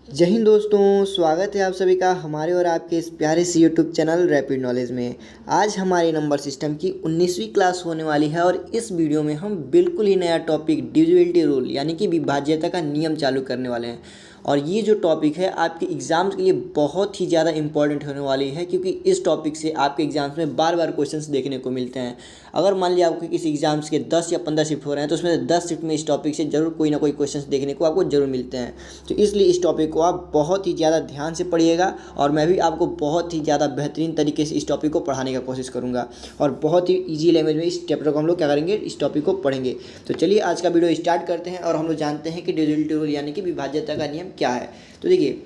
जय हिंद दोस्तों, स्वागत है आप सभी का हमारे और आपके इस प्यारे से यूट्यूब चैनल रैपिड नॉलेज में। आज हमारे नंबर सिस्टम की 19वीं क्लास होने वाली है और इस वीडियो में हम बिल्कुल ही नया टॉपिक डिविजिबिलिटी रूल यानी कि विभाज्यता का नियम चालू करने वाले हैं। और ये जो टॉपिक है आपके एग्ज़ाम्स के लिए बहुत ही ज़्यादा इंपॉर्टेंट होने वाली है, क्योंकि इस टॉपिक से आपके एग्ज़ाम्स में बार बार क्वेश्चंस देखने को मिलते हैं। अगर मान लिया आपके किसी एग्ज़ाम्स के 10 या 15 शिफ्ट हो रहे हैं तो उसमें से 10 शिफ्ट में इस टॉपिक से जरूर कोई ना कोई क्वेश्चंस देखने को आपको जरूर मिलते हैं। तो इसलिए इस टॉपिक को आप बहुत ही ज़्यादा ध्यान से पढ़िएगा और मैं भी आपको बहुत ही ज़्यादा बेहतरीन तरीके से इस टॉपिक को पढ़ाने का कोशिश करूँगा और बहुत ही ईजी लैंग्वेज में इस चैप्टर को हम लोग क्या करेंगे, इस टॉपिक को पढ़ेंगे। तो चलिए आज का वीडियो स्टार्ट करते हैं और हम लोग जानते हैं कि डिविजिबिलिटी रूल यानी कि विभाज्यता का नियम क्या है। तो देखिए,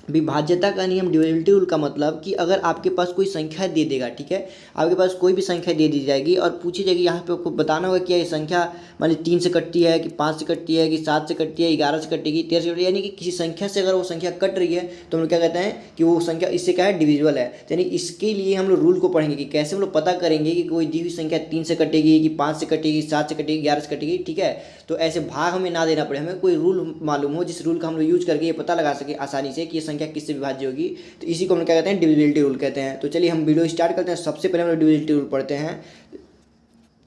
विभाज्यता का नियम डिविजिबिलिटी रूल का मतलब कि अगर आपके पास कोई संख्या दे देगा, ठीक है, आपके पास कोई भी संख्या दे दी जाएगी और पूछी जाएगी, यहाँ पे आपको बताना होगा कि ये संख्या मान लीजिए 3 से कटती है कि 5 से कटती है कि 7 से कटती है, 11 से कटेगी, 13 से कटेगी, यानी कि किसी संख्या से अगर वो संख्या कट रही है तो हम लोग क्या कहते हैं कि वो संख्या इससे क्या है, डिविजिबल है। यानी इसके लिए हम लोग रूल को पढ़ेंगे कि कैसे हम लोग पता करेंगे कि कोई दी हुई संख्या 3 से कटेगी कि 5 से कटेगी, 7 से कटेगी, 11 से कटेगी, ठीक है। तो ऐसे भाग हमें ना देना पड़े, हमें कोई रूल मालूम हो जिस रूल का हम लोग यूज करके ये पता लगा सके आसानी से कि ये संख्या किससे विभाज्य होगी। तो इसी को हम क्या कहते हैं, डिविजिबिलिटी रूल कहते हैं। तो चलिए हम वीडियो स्टार्ट करते हैं। सबसे पहले हम लोग डिविजिबिलिटी रूल पढ़ते हैं।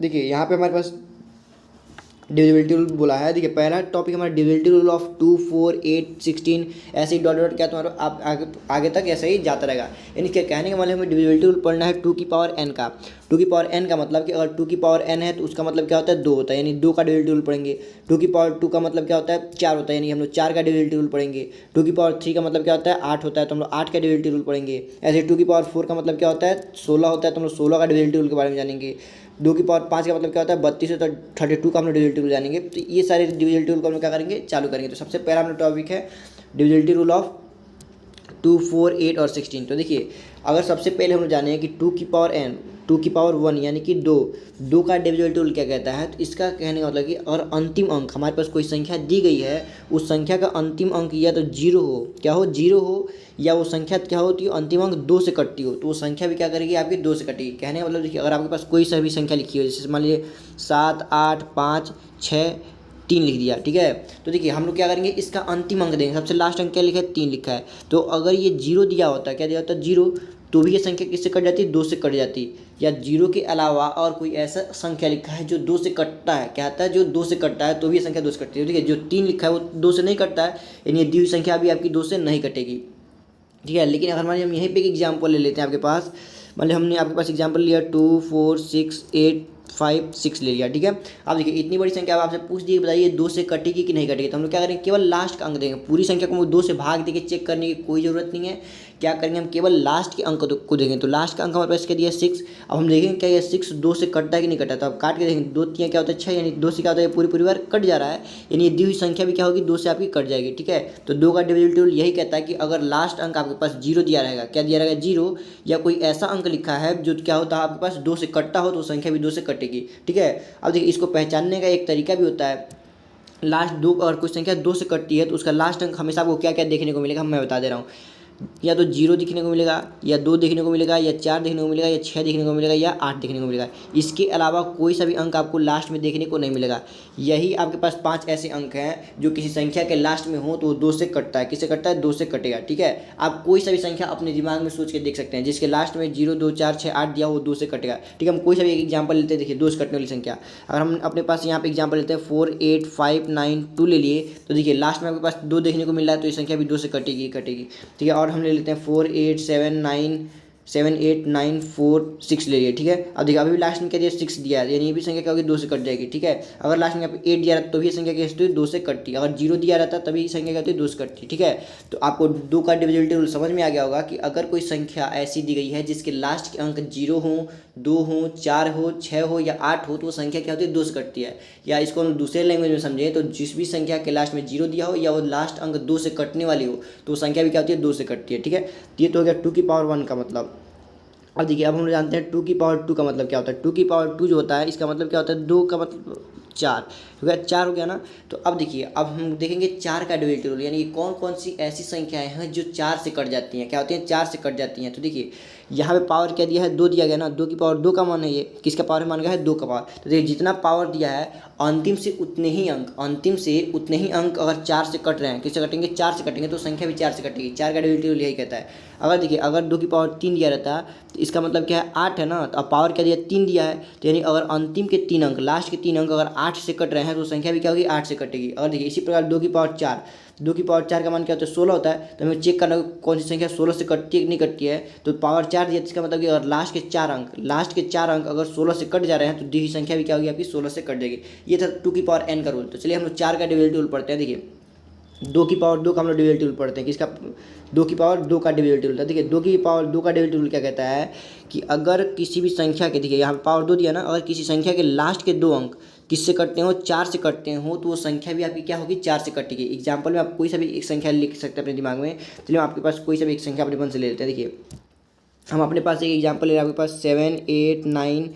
देखिए यहाँ पे हमारे पास डिविजिबिलिटी रूल बोला है। देखिए पहला टॉपिक हमारा डिविजिबिलिटी रूल ऑफ 2, 4, 8, 16 ऐसे ही डॉट डॉट क्या तुम्हारा आप आगे तक ऐसा ही जाता रहेगा। यानी क्या कहने का मतलब हमें डिविजिबिलिटी रूल पढ़ना है 2 की पावर n का। 2 की पावर n का मतलब कि अगर 2 की पावर n है तो उसका मतलब क्या होता है, 2 होता है, यानी 2 का डिविजिबिलिटी रूल पढ़ेंगे। 2 की पावर 2 का मतलब क्या होता है, 4 होता है, यानी हम लोग 4 का डिविजिबिलिटी रूल पढ़ेंगे। 2 की पावर 3 का मतलब क्या होता है, 8 होता है, तो हम लोग 8 का डिविजिबिलिटी रूल पढ़ेंगे। ऐसे 2 की पावर 4 का मतलब क्या होता है, 16 होता है, तो हम लोग 16 का डिविजिबिलिटी रूल के बारे में जानेंगे। 2 की पावर 5 का मतलब क्या होता है, 32 होता है, 32 का हम लोग डिविजिबिलिटी रूल जानेंगे। तो ये सारे डिविजिबिलिटी रूल को हम लोग क्या करेंगे, चालू करेंगे। तो सबसे पहला हमारा टॉपिक है डिविजिबिलिटी रूल ऑफ 2, 4, 8 और 16। तो देखिए अगर सबसे पहले हम लोग जाने हैं कि 2 की पावर n, 2 की पावर 1 यानी कि 2 का डिविजिबिलिटी रूल क्या कहता है। तो इसका कहने का मतलब कि अगर अंतिम अंक हमारे पास कोई संख्या दी गई है, उस संख्या का अंतिम अंक या तो 0 हो, क्या हो, 0 हो, या वो संख्या क्या होती है, अंतिम अंक 2 से कटती हो, तो वो संख्या भी क्या करेगी, आपकी 2 से कटेगी। कहने का मतलब देखिए अगर आपके पास कोई सा भी संख्या लिखी हो, जैसे मान लीजिए 7, 8, 5, 6, 3 लिख दिया, ठीक है। तो देखिए हम लोग क्या करेंगे, इसका अंतिम अंक देंगे। सबसे लास्ट अंक क्या लिखा है, 3 लिखा है। तो अगर ये 0 दिया होता है, क्या दिया होता है, 0, तो भी ये संख्या किससे कट जाती है, 2 से कट जाती। या 0 के अलावा और कोई ऐसा संख्या लिखा है जो 2 से कटता है, क्या आता है, जो 2 से कटता है तो भी ये संख्या 2 से कटती है। ठीक है, जो 3 लिखा है वो 2 से नहीं कटता है, यानी ये दी हुई संख्या भी आपकी 2 से नहीं कटेगी, ठीक है। लेकिन अगर मान लीजिए हम यहीं पे एक एग्जाम्पल ले लेते हैं आपके पास, मान लीजिए हमने आपके पास एग्जाम्पल लिया 2, 4, 6, 8, 5, 6 ले लिया, ठीक है। अब देखिए इतनी बड़ी संख्या अब आपसे पूछ दी, बताइए 2 से कटेगी कि नहीं कटेगी। तो हम लोग क्या करेंगे, केवल लास्ट का अंक देंगे। पूरी संख्या को 2 से भाग देके चेक करने की कोई ज़रूरत नहीं है। क्या करेंगे, हम केवल लास्ट के अंक को देंगे। तो लास्ट का अंक हमारे पास क्या दिया, 6। अब हम देखेंगे क्या ये 6 2 से कटता है कि नहीं कटता। तो अब काट के देखेंगे, 2 3 क्या होता है, 6, यानी 2 से क्या होता है, पूरी बार कट जा रहा है, यानी ये दी हुई संख्या भी क्या होगी, 2 से आपकी कट जाएगी, ठीक है। तो 2 का डिविजिबिलिटी रूल यही कहता है कि अगर लास्ट अंक आपके पास 0 दिया रहेगा, क्या दिया रहेगा, 0, या कोई ऐसा अंक लिखा है जो क्या होता है आपके पास 2 से कटता हो, तो संख्या भी 2 से कटेगी, ठीक है। अब देखिए इसको पहचानने का एक तरीका भी होता है। लास्ट 2 और कोई संख्या 2 से कटती है तो उसका लास्ट अंक हमेशा आपको क्या क्या देखने को मिलेगा, मैं बता दे रहा हूँ। या तो 0 दिखने को मिलेगा, या 2 देखने को मिलेगा, या 4 देखने को मिलेगा, या 6 देखने को मिलेगा, या 8 देखने को मिलेगा। इसके अलावा कोई सा भी अंक आपको लास्ट में देखने को नहीं मिलेगा। यही आपके पास 5 ऐसे अंक हैं जो किसी संख्या के लास्ट में हो तो वो 2 से कटता है। किससे कटता है, 2 से कटेगा, ठीक है। आप कोई सा भी संख्या अपने दिमाग में सोच के देख सकते हैं जिसके लास्ट में 0, 2, 4, 6, 8 दिया, वो 2 से कटेगा, ठीक है। हम कोई सा भी एक एग्जाम्पल लेते हैं, देखिए 2 से कटने वाली संख्या। अगर हम अपने पास यहाँ पे एग्जाम्पल लेते हैं 4, 8, 5, 9, 2 ले लिए, तो देखिए लास्ट में आपके पास 2 देखने को मिल रहा है, तो ये संख्या भी 2 से कटेगी, ठीक है। और हम ले लेते हैं 4, 8, 7, 8, 9, 4, 6 ले लिए, ठीक है। अब देखिए अभी भी लास्ट में क्या दिया, 6 दिया है, यानी ये भी संख्या क्या होगी, 2 से कट जाएगी, ठीक है। अगर लास्ट में यहाँ पे 8 दिया रहता तो भी ये संख्या क्या होती है, 2 से कटती। अगर 0 दिया रहता तभी संख्या क्या होती है, 2 से कटती, ठीक है। तो आपको 2 का डिविजिबिलिटी रूल समझ में आ गया होगा कि अगर कोई संख्या ऐसी दी गई है जिसके लास्ट के अंक 0 हो, 2 हो, 4 हो, 6 हो या 8 हो, तो वो संख्या क्या होती है, 2 से कटती है। या इसको हम दूसरे लैंग्वेज में समझें तो जिस भी संख्या के लास्ट में 0 दिया हो या वो लास्ट अंक 2 से कटने वाली हो, तो वो संख्या भी क्या होती है, 2 से कटती है, ठीक है। ये तो हो गया 2 की पावर 1 का मतलब। अब देखिए अब हम जानते हैं 2 की पावर 2 का मतलब क्या होता है। 2 की पावर 2 जो होता है इसका मतलब क्या होता है, 2 का मतलब 4 हो गया, 4 हो गया ना। तो अब देखिए, अब हम देखेंगे 4 का डेरिवेटिव रूल, यानी कि कौन कौन सी ऐसी संख्याएं हैं जो 4 से कट जाती हैं। क्या होती हैं? 4 से कट जाती हैं। तो देखिए यहाँ पे पावर क्या दिया है? 2 दिया गया ना, 2 की पावर 2 का मान है, ये किसका पावर मान गया है? 2 का पावर। तो देखिए जितना पावर दिया है अंतिम से उतने ही अंक, अंतिम से उतने ही अंक अगर 4 से कट रहे हैं, किससे कटेंगे? 4 से कटेंगे, तो संख्या भी 4 से कटेगी। 4 का डेरिवेटिव रूल यही कहता है। अगर देखिए अगर 2 की पावर 3 दिया रहता तो इसका मतलब क्या है? 8 है ना। तो अब पावर क्या दिया? 3 दिया है, तो यानी अगर अंतिम के 3 अंक, लास्ट के 3 अंक अगर 8 से कट रहे हैं तो संख्या भी क्या होगी? 8 से कटेगी। अगर देखिए इसी प्रकार 2 की पावर 4, 2 की पावर 4 का मान क्या होता है? 16 होता है। तो हमें चेक करना कौन सी संख्या 16 से कटती है कि नहीं कटती है। तो पावर 4 दिया, इसका मतलब कि अगर लास्ट के 4 अंक, लास्ट के 4 अंक अगर 16 से कट जा रहे हैं तो दी हुई संख्या भी क्या होगी? आपकी 16 से कट जाएगी। ये था 2 की पावर n का रूल। तो चलिए हम लोग 4 का डेरिवेटिव रूल पढ़ते हैं। देखिए 2 की पावर 2 का हम लोग डेरिवेटिव रूल पढ़ते हैं। किसका? 2 की पावर 2 का डेरिवेटिव रूल। देखिए 2 की पावर 2 का डेरिवेटिव रूल क्या कहता है कि अगर किसी भी संख्या के, देखिए यहाँ पे पावर 2 दिया ना, अगर किसी संख्या के लास्ट के 2 अंक किससे कटते हो? 4 से कटते हो, तो वो संख्या भी आपकी क्या होगी? 4 से कटेगी। एग्जाम्पल में आप कोई सा भी एक संख्या लिख सकते हैं अपने दिमाग में। चलिए आपके पास कोई सा भी एक संख्या अपने मन से ले लेते हैं। देखिए हम अपने पास एक एग्जाम्पल ले रहे हैं, आपके पास 7 8 9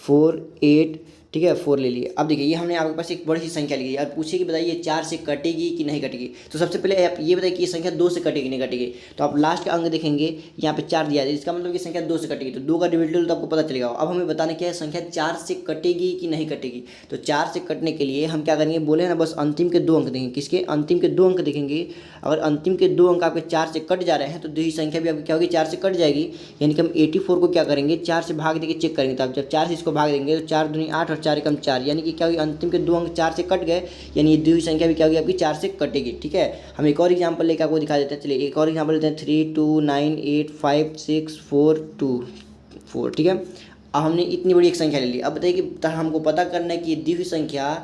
4 8, ठीक है, 4 ले लिए। अब देखिए ये हमने आपके पास एक बड़ी सी संख्या ली और पूछे कि बताइए 4 से कटेगी कि नहीं कटेगी। तो सबसे पहले आप ये बताइए कि ये संख्या 2 से कटेगी नहीं कटेगी। तो आप लास्ट का अंक देखेंगे, यहाँ पे 4 दिया है, इसका मतलब कि संख्या 2 से कटेगी। तो 2 का डेरिवेटिव तो आपको पता चलेगा। अब हमें बताना क्या है? संख्या 4 से कटेगी कि नहीं कटेगी। तो 4 से कटने के लिए हम क्या करेंगे? बोले ना, बस अंतिम के 2 अंक देखेंगे। किसके? अंतिम के 2 अंक देखेंगे। अगर अंतिम के 2 अंक आपके 4 से कट जा रहे हैं तो दी संख्या भी आपकी क्या होगी? 4 से कट जाएगी। यानी कि हम 84 को क्या करेंगे? 4 से भाग देके चेक करेंगे। तो आप जब 4 से इसको भाग देंगे तो 4 दूनी 8 और 4 एकम 4, यानी कि क्या होगी? अंतिम के 2 अंक 4 से कट गए, यानी ये दी हुई संख्या भी क्या होगी? आपकी 4 से कटेगी। ठीक है, हम एक और एग्जांपल लेकर आपको दिखा देते हैं। चलिए एक और एग्जांपल लेते हैं। 3 2 9 8 5 6 4 2 4, ठीक है। अब हमने इतनी बड़ी एक संख्या ले ली। अब बताइए कि हमको पता करना है कि ये दी हुई संख्या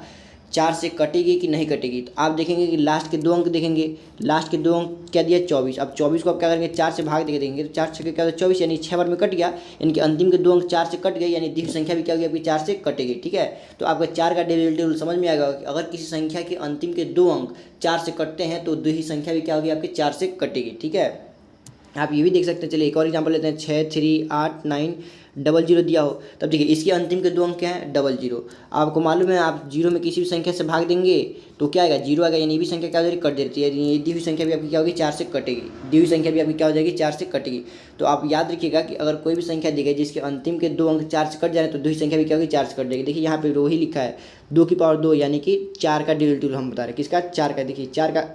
4 से कटेगी कि नहीं कटेगी। तो आप देखेंगे कि लास्ट के 2 अंक देखेंगे। लास्ट के 2 अंक क्या दिया? 24। अब 24 को आप क्या करेंगे? 4 से भाग देके देंगे। तो 4 से क्या होता है? 24, यानी 6 बार में कट गया। यानी कि अंतिम के 2 अंक 4 से कट गए, यानी दी हुई संख्या भी क्या होगी? आपकी 4 से कटेगी। ठीक है, तो आपका 4 का डेरिवेटिव समझ में आएगा कि अगर किसी संख्या के अंतिम के 2 अंक 4 से कटते हैं तो दी हुई संख्या भी क्या होगी? आपकी 4 से कटेगी। ठीक है, आप ये भी देख सकते हैं। चलिए एक और एग्जांपल लेते हैं। 6 3 8 9 00 दिया हो, तब देखिए इसके अंतिम के 2 अंक क्या हैं? 00। आपको मालूम है आप 0 में किसी भी संख्या से भाग देंगे तो क्या आएगा? 0 आएगा, यानी ये भी संख्या क्या हो जाएगी? कट देती है। ये दी हुई संख्या भी आपकी क्या होगी? 4 से कटेगी। दी हुई संख्या भी आपकी क्या हो जाएगी? 4 से कटेगी। तो आप याद रखिएगा कि अगर कोई भी संख्या दी गई जिसके अंतिम के 2 अंक 4 से कट जा रहे हैं तो दी हुई संख्या भी क्या होगी? 4 से कट जाएगी। देखिए यहाँ पे वही लिखा है 2 की पावर 2, यानी कि 4 का डेरिवेटिव हम बता रहे हैं। किसका? 4 का। देखिए 4 का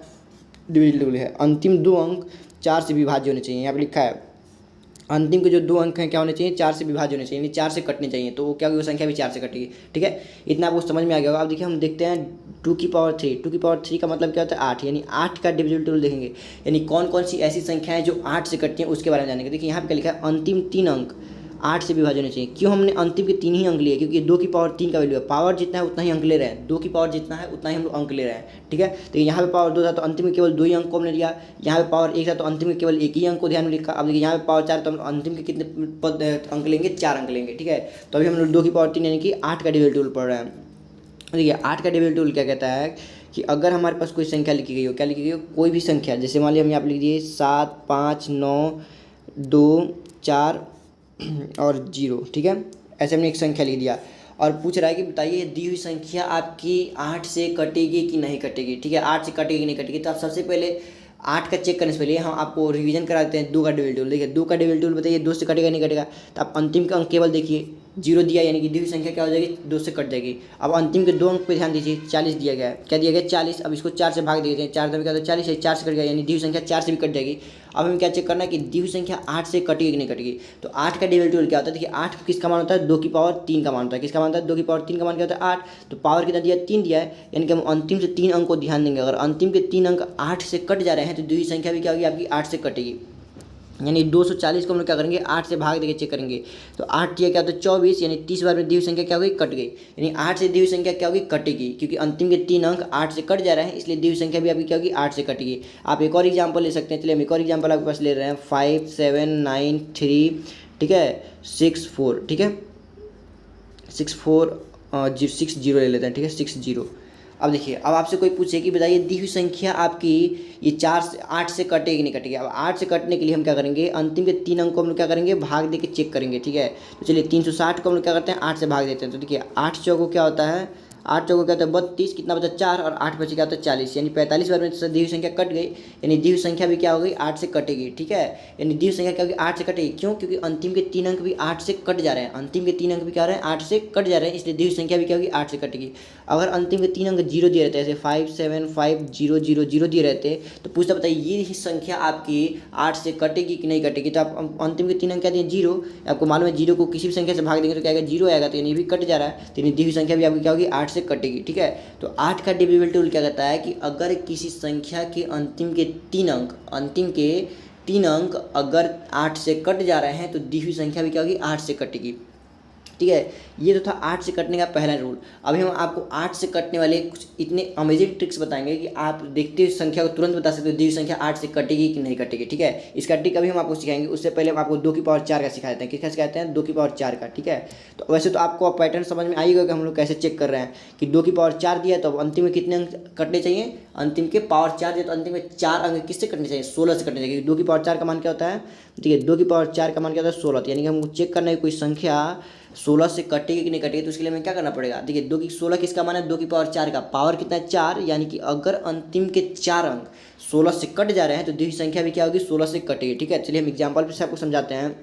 डेरिवेटिव है अंतिम 2 अंक 4 से विभाज्य होने चाहिए। यहाँ पे लिखा है अंतिम के जो 2 अंक हैं क्या होने चाहिए? 4 से विभाज्य होने चाहिए, यानी 4 से कटने चाहिए। तो क्या होगी? वो संख्या भी 4 से कटेगी। ठीक है, इतना आपको समझ में आ गया होगा। अब देखिए हम देखते हैं 2 की पावर 3। 2 की पावर 3 का मतलब क्या होता है? 8, यानी 8 का डेरिवेटिव देखेंगे। यानी कौन कौन सी ऐसी संख्याएं जो 8 से कटती हैं उसके बारे में जानेंगे। देखिए यहाँ पे क्या लिखा है? अंतिम 3 अंक 8 से विभाज्य होने चाहिए। क्यों हमने अंतिम के 3 ही अंक लिए? क्योंकि 2 की पावर 3 का वैल्यू है। पावर जितना है उतना ही अंक ले रहे हैं। 2 की पावर जितना है उतना ही हम लोग अंक ले रहे हैं। ठीक है, तो यहाँ पे पावर 2 था तो अंतिम में केवल 2 ही अंक को हमने लिया। यहाँ पे पावर 1 था तो अंतिम में केवल 1 ही अंक को ध्यान में लिखा। अब देखिए यहाँ पे पावर 4 तो हम अंतिम के कितने अंक लेंगे? 4 अंक लेंगे। ठीक है, तो अभी हम लोग 2 की पावर 3 यानी कि 8 का डेरिवेटिव पढ़ रहे हैं। देखिए 8 का डेरिवेटिव क्या कहता है कि अगर हमारे पास कोई संख्या लिखी गई हो, क्या लिखी गई हो? कोई भी संख्या, जैसे मान लिया हम यहाँ पे लिख दिए 7 5 9 2 4 और 0। ठीक है, ऐसे हमने एक संख्या लिख दिया और पूछ रहा है कि बताइए दी हुई संख्या आपकी 8 से कटेगी कि नहीं कटेगी। ठीक है, 8 से कटेगी कि नहीं कटेगी। तो आप सबसे पहले 8 का चेक करने से पहले हम आपको रिवीजन करा देते हैं 2 का डेरिवेटिव। देखिए 2 का डेरिवेटिव बताइए 2 से कटेगा नहीं कटेगा। तो आप अंतिम का अंक केवल देखिए 0 दिया, यानी कि दी हुई संख्या क्या हो जाएगी? 2 से कट जाएगी। अब अंतिम के 2 अंक पे ध्यान दीजिए। 40 दिया गया है। क्या दिया गया? 40। अब इसको 4 से भाग देते हैं। 4 क्या होता है? 40 है, 4 से कट गया, यानी दी हुई संख्या 4 से भी कट जाएगी। अब हमें क्या चेक करना है कि दी हुई संख्या 8 से कटेगी कि नहीं कटेगी। तो 8 का डेरिवेटिव क्या होता है? देखिए 8 किसका मान होता है? 2 की पावर 3 का मान होता है। किसका मान होता है? 2 की पावर 3 का मान क्या होता है? 8। तो पावर कितना दिया? 3 दिया है, यानी कि हम अंतिम से 3 अंक को ध्यान देंगे। अगर अंतिम के 3 अंक 8 से कट जा रहे हैं तो दी हुई संख्या भी क्या होगी? आपकी 8 से कटेगी। यानी 240 को हम लोग क्या करेंगे? 8 से भाग देके चेक करेंगे। तो 8 दिया क्या होता है? 24, यानी 30 बार में दी हुई संख्या क्या होगी? कट गई। यानी 8 से दी हुई संख्या क्या होगी? कटेगी, क्योंकि अंतिम के 3 अंक 8 से कट जा रहे हैं, इसलिए दी हुई संख्या भी आपकी क्या होगी? 8 से कटेगी। आप एक और एग्जाम्पल ले सकते हैं। चलिए हम एक और एग्जाम्पल आपके पास ले रहे हैं। 5 7 9 3, ठीक है, 6 4। ठीक है, 6 4 6 0 ले लेते हैं। ठीक है, 6 0। अब देखिए, अब आपसे कोई पूछे कि बताइए दी हुई संख्या आपकी ये 4 से 8 से कटेगी नहीं कटेगी। अब 8 से कटने के लिए हम क्या करेंगे? अंतिम के 3 अंक को हम लोग क्या करेंगे? भाग दे के चेक करेंगे। ठीक है, तो चलिए 360 को हम लोग क्या करते हैं? 8 से भाग देते हैं। तो देखिए 8 चौको क्या होता है? 8 चौको क्या होता है 32, कितना बचा 4 और 8 बचे क्या होता है 40, यानी 45 बार में दी हुई संख्या कट गई, यानी दी हुई संख्या भी क्या हो गई 8 से कटेगी। ठीक है, यानी दी हुई संख्या क्या होगी 8 से कटेगी। क्यों? क्योंकि अंतिम के 3 अंक भी 8 से कट जा रहे हैं, अंतिम के 3 अंक भी क्या हो रहे हैं 8 से कट जा रहे हैं, इसलिए दी हुई संख्या भी क्या होगी 8 से कटेगी। अगर अंतिम के 3 अंक 0 दिए रहते हैं, जैसे 5 7 5 0 0 0 दिए रहते, तो पूछता बताइए ये संख्या आपकी 8 से कटेगी कि नहीं कटेगी। तो आप अंतिम के 3 अंक क्या दिए 0, आपको मालूम है 0 को किसी भी संख्या से भाग देंगे तो क्या आएगा 0 आएगा, तो यानी भी कट जा रहा है, तो यानी दी हुई संख्या भी आपकी क्या होगी 8 से कटेगी। ठीक है, तो 8 का डिविजिबिलिटी रूल क्या कहता है कि अगर किसी संख्या के अंतिम के 3 अंक अगर 8 से कट जा रहे हैं तो दी हुई संख्या भी क्या होगी 8 से कटेगी। ठीक है, ये तो था 8 से कटने का पहला रूल। अभी हम आपको 8 से कटने वाले कुछ इतने अमेजिंग ट्रिक्स बताएंगे कि आप देखते हुए संख्या को तुरंत बता सकते हो दी हुई संख्या 8 से कटेगी कि नहीं कटेगी। ठीक है, इसका ट्रिक अभी हम आपको सिखाएंगे, उससे पहले हम आपको 2 की पावर 4 का सिखा देते हैं। किसका सिखाते हैं 2 की पावर 4 का। ठीक है, तो वैसे तो आपको पैटर्न समझ में आएगा कि हम लोग कैसे चेक कर रहे हैं कि 2 की पावर 4 दिया तो अंतिम में कितने अंक कटने चाहिए, अंतिम के पावर 4 दिया तो अंतिम में 4 अंक किससे कटने चाहिए 16 से कटने चाहिए। 2 की पावर 4 का मान क्या होता है, ठीक है 2 की पावर 4 का मान क्या होता है 16, यानी कि हमको चेक करना है कोई संख्या 16 से कटेगी कि नहीं कटेगी, तो उसके लिए हमें क्या करना पड़ेगा। देखिए 2 की 16 किसका मान है 2 की पावर 4 का, पावर कितना है 4, यानी कि अगर अंतिम के 4 अंक 16 से कट जा रहे हैं तो दी हुई संख्या भी क्या होगी 16 से कटेगी। ठीक है, चलिए हम एग्जाम्पल से आपको समझाते हैं।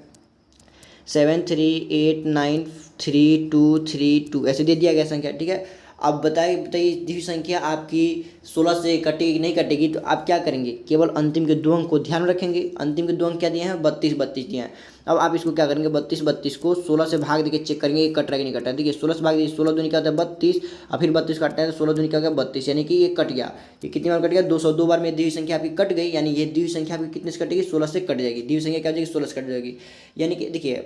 7 3 8 9 3 2 3 2 ऐसे दे दिया गया संख्या। ठीक है, अब बताइए दी हुई संख्या आपकी 16 से कटेगी कि नहीं कटेगी, तो आप क्या करेंगे केवल अंतिम के 2 अंक को ध्यान में रखेंगे। अंतिम के 2 अंक क्या दिए हैं 32 32 दिए हैं। अब आप इसको क्या करेंगे 32 32 को 16 से भाग देके चेक करेंगे कट रहा है कि नहीं कट रहा है। देखिए 16 से भाग दीजिए 16 दूनी क्या होता है 32 और फिर 32 काटते हैं तो 16 दूनी क्या हो गया 32, यानी कि ये कट गया। ये कितनी बार कट गया 202 बार में दी हुई संख्या आपकी कट गई, यानी ये दी हुई संख्या आपकी कितने से कटेगी 16 से कट जाएगी। दी हुई संख्या क्या हो जाएगी 16 से कट जाएगी। यानी कि देखिए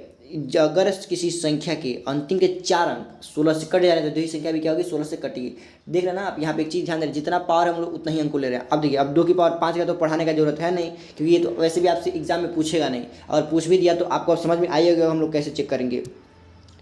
अगर किसी संख्या के अंतिम के 4 अंक 16 से कट जा रहे हैं तो दी हुई संख्या भी क्या होगी 16 से कटेगी। देख रहे हैं ना आप, यहाँ पे एक चीज़ ध्यान दें, जितना पावर हम लोग उतना ही अंक को ले रहे हैं। अब देखिए अब 2 की पावर 5 का तो पढ़ाने का जरूरत है नहीं, क्योंकि ये तो वैसे भी आपसे एग्जाम में पूछेगा नहीं, और पूछ भी दिया तो आपको समझ में आइएगा हम लोग कैसे चेक करेंगे।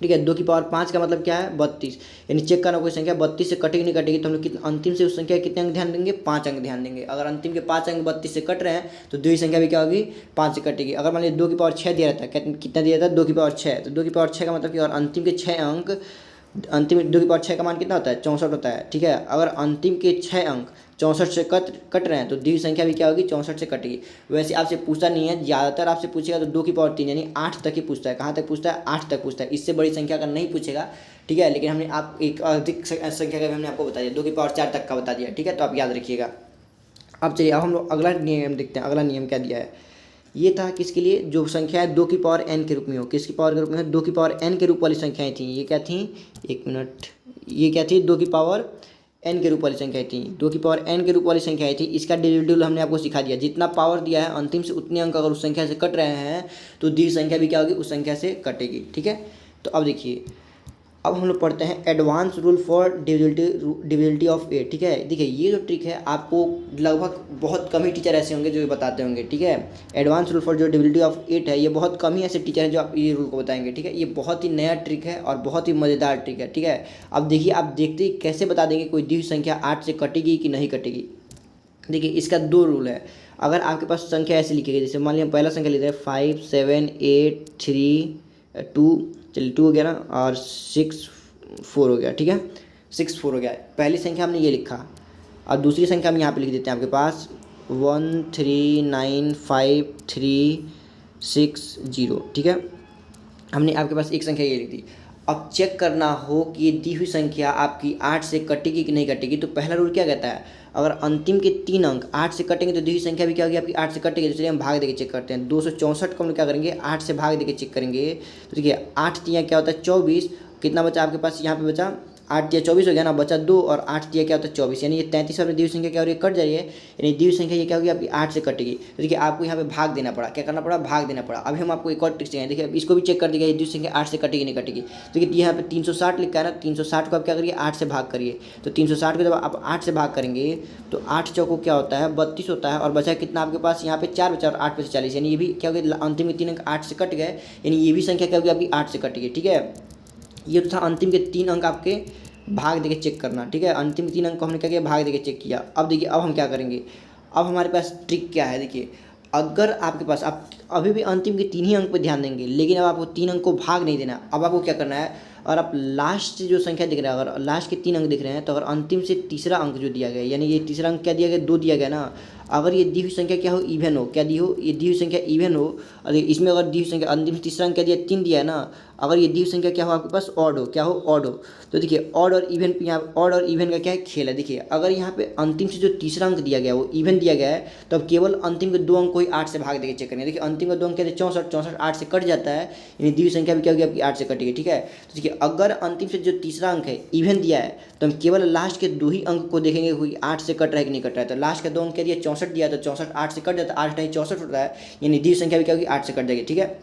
ठीक है, 2 की पावर 5 का मतलब क्या है 32, यानी चेक करना कोई संख्या 32 से कटेगी नहीं कटेगी, तो हम लोग कितने अंतिम से उस संख्या कितने अंक ध्यान देंगे 5 अंक ध्यान देंगे। अगर अंतिम के 5 अंक 32 से कट रहे हैं तो दी हुई संख्या भी क्या होगी 5 से कटेगी। अगर मान लीजिए 2 की पावर 6 दिया रहता है, कितना दिया था 2 की पावर 6, तो 2 की पावर 6 का मतलब कि और अंतिम के 6 अंक, अंतिम 2 की पावर 6 का मान कितना होता है 64 होता है। ठीक है, अगर अंतिम के 6 अंक 64 से कट रहे हैं तो दी हुई संख्या भी क्या होगी 64 से कटेगी। वैसे आपसे पूछता नहीं है, ज़्यादातर आपसे पूछेगा तो 2 की पावर 3 यानी 8 तक ही पूछता है। कहाँ तक पूछता है 8 तक पूछता है, इससे बड़ी संख्या का नहीं पूछेगा। ठीक है, लेकिन हमने आप एक अधिक संख्या का भी हमने आपको बता दिया, 2 की पावर 4 तक का बता दिया। ठीक है, तो आप याद रखिएगा। अब चलिए अब हम लोग अगला नियम देखते हैं। अगला नियम क्या दिया है, ये था किसके लिए, जो संख्या है 2 की पावर n के रूप में हो। किसकी पावर के रूप में है 2 की पावर n के रूप वाली संख्याएं थी। ये क्या थी, एक मिनट, ये क्या थी 2 की पावर n के रूप वाली संख्याएं थी। 2 की पावर n के रूप वाली संख्याएं थी। इसका डिविजिबल हमने आपको सिखा दिया, जितना पावर दिया है अंतिम से उतने अंक अगर उस संख्या से कट रहे हैं तो दी संख्या भी क्या होगी उस संख्या से कटेगी। ठीक है, तो अब देखिए अब हम लोग पढ़ते हैं advance rule for divisibility of 8। ठीक है, देखिए ये जो ट्रिक है आपको लगभग बहुत कम ही टीचर ऐसे होंगे जो ये बताते होंगे। ठीक है, एडवांस रूल फॉर जो डिविजिबिलिटी ऑफ 8 है, ये बहुत कम ही ऐसे टीचर हैं जो आप ये रूल को बताएंगे। ठीक है, ये बहुत ही नया ट्रिक है और बहुत ही मज़ेदार ट्रिक है। ठीक है, अब देखिए आप देखते ही कैसे बता देंगे कोई दी हुई संख्या 8 से कटेगी कि नहीं कटेगी। देखिए इसका 2 रूल है। अगर आपके पास संख्या ऐसे लिखी गई, जैसे मान लिया पहला संख्या लिखा है 5 7 8 3 2, चलिए 2 हो गया ना, और 6 4 हो गया। ठीक है, 6 4 हो गया, पहली संख्या हमने ये लिखा, और दूसरी संख्या हम यहाँ पे लिख देते हैं आपके पास 1 3 9 5 3 6 0। ठीक है, हमने आपके पास एक संख्या ये लिख दी। अब चेक करना हो कि ये दी हुई संख्या आपकी 8 से कटेगी कि नहीं कटेगी, तो पहला रूल क्या कहता है, अगर अंतिम के 3 अंक 8 से कटेंगे तो दी हुई संख्या भी क्या होगी आपकी 8 से कटेगी। तो चलिए हम भाग देके चेक करते हैं। 264 को हम क्या करेंगे 8 से भाग देके चेक करेंगे। तो देखिए 8 तिया क्या होता है 24, कितना बचा आपके पास यहाँ पे बचा 8 तिया 24 हो गया ना, बचा 2 और 8 तिया क्या होता है 24, यानी ये 33 बार में दी हुई संख्या क्या हो रही है कट जा रही है, यानी दी हुई संख्या ये क्या होगी आपकी 8 से कटेगी। तो देखिए आपको यहाँ पे भाग देना पड़ा, क्या करना पड़ा भाग देना पड़ा। अभी हम आपको एक और ट्रिक सिखाएंगे, देखिए इसको भी चेक कर दिया दी हुई संख्या 8 से कटेगी नहीं कटेगी। तो देखिए यहाँ पे 360 लिखा है ना, 360 को आप क्या करिए 8 से भाग करिए। तो 360 को जब आप 8 से भाग करेंगे तो 8 चौको क्या होता है 32 होता है, और बचा कितना आपके पास यहाँ पे 4 बचा और 8 बचे 40, यानी ये भी क्या होगी अंतिम के 3 अंक 8 से कट गए, यानी ये भी संख्या क्या होगी आपकी 8 से कटेगी। ठीक है, ये तो था अंतिम के 3 अंक आपके भाग देके चेक करना। ठीक है, अंतिम 3 अंक को हमने क्या किया भाग देके चेक किया। अब देखिए अब हम क्या करेंगे, अब हमारे पास ट्रिक क्या है। देखिए अगर आपके पास आप अभी भी अंतिम के 3 ही अंक पर ध्यान देंगे, लेकिन अब आपको 3 अंक को भाग नहीं देना। अब आपको क्या करना है, और आप लास्ट जो संख्या दिख रहा है, अगर लास्ट के 3 अंक दिख रहे हैं, तो अगर अंतिम से तीसरा अंक जो दिया गया है, यानी ये तीसरा अंक क्या दिया गया, 2 दिया गया ना, अगर ये दी हुई संख्या क्या हो, इवन हो, क्या दी हो, ये दी हुई संख्या इवन हो, और इसमें अगर दी हुई संख्या अंतिम तीसरा अंक क्या दिया, 3 दिया है ना, अगर ये दी हुई संख्या क्या हो आपके पास, ऑड हो, क्या हो, ऑड हो, तो देखिए ऑड और इवन, यहाँ ऑड और इवन का क्या है, खेल है। देखिए अगर यहाँ पे अंतिम से जो तीसरा अंक दिया गया वो इवन दिया गया है, तो अब केवल अंतिम के 2 अंक को ही 8 से भाग देके चेक करेंगे। देखिए अंतिम का 2 अंक क्या है, 64, 64 8 से कट जाता है, यानी दी हुई संख्या भी क्या होगी आपकी 8 से कटेगी। ठीक है, तो देखिए अगर अंतिम से जो तीसरा अंक है इवन दिया है, तो हम केवल लास्ट के 2 ही अंक को देखेंगे कोई 8 से कट रहा है कि नहीं कट रहा है। तो लास्ट का 2 अंक क्या दिया, 64 दिया, तो 64 8 से कट जाता है, 8 नहीं 64 होता है, यानी दी हुई संख्या भी क्या होगी 8 से कट जाएगी। ठीक है,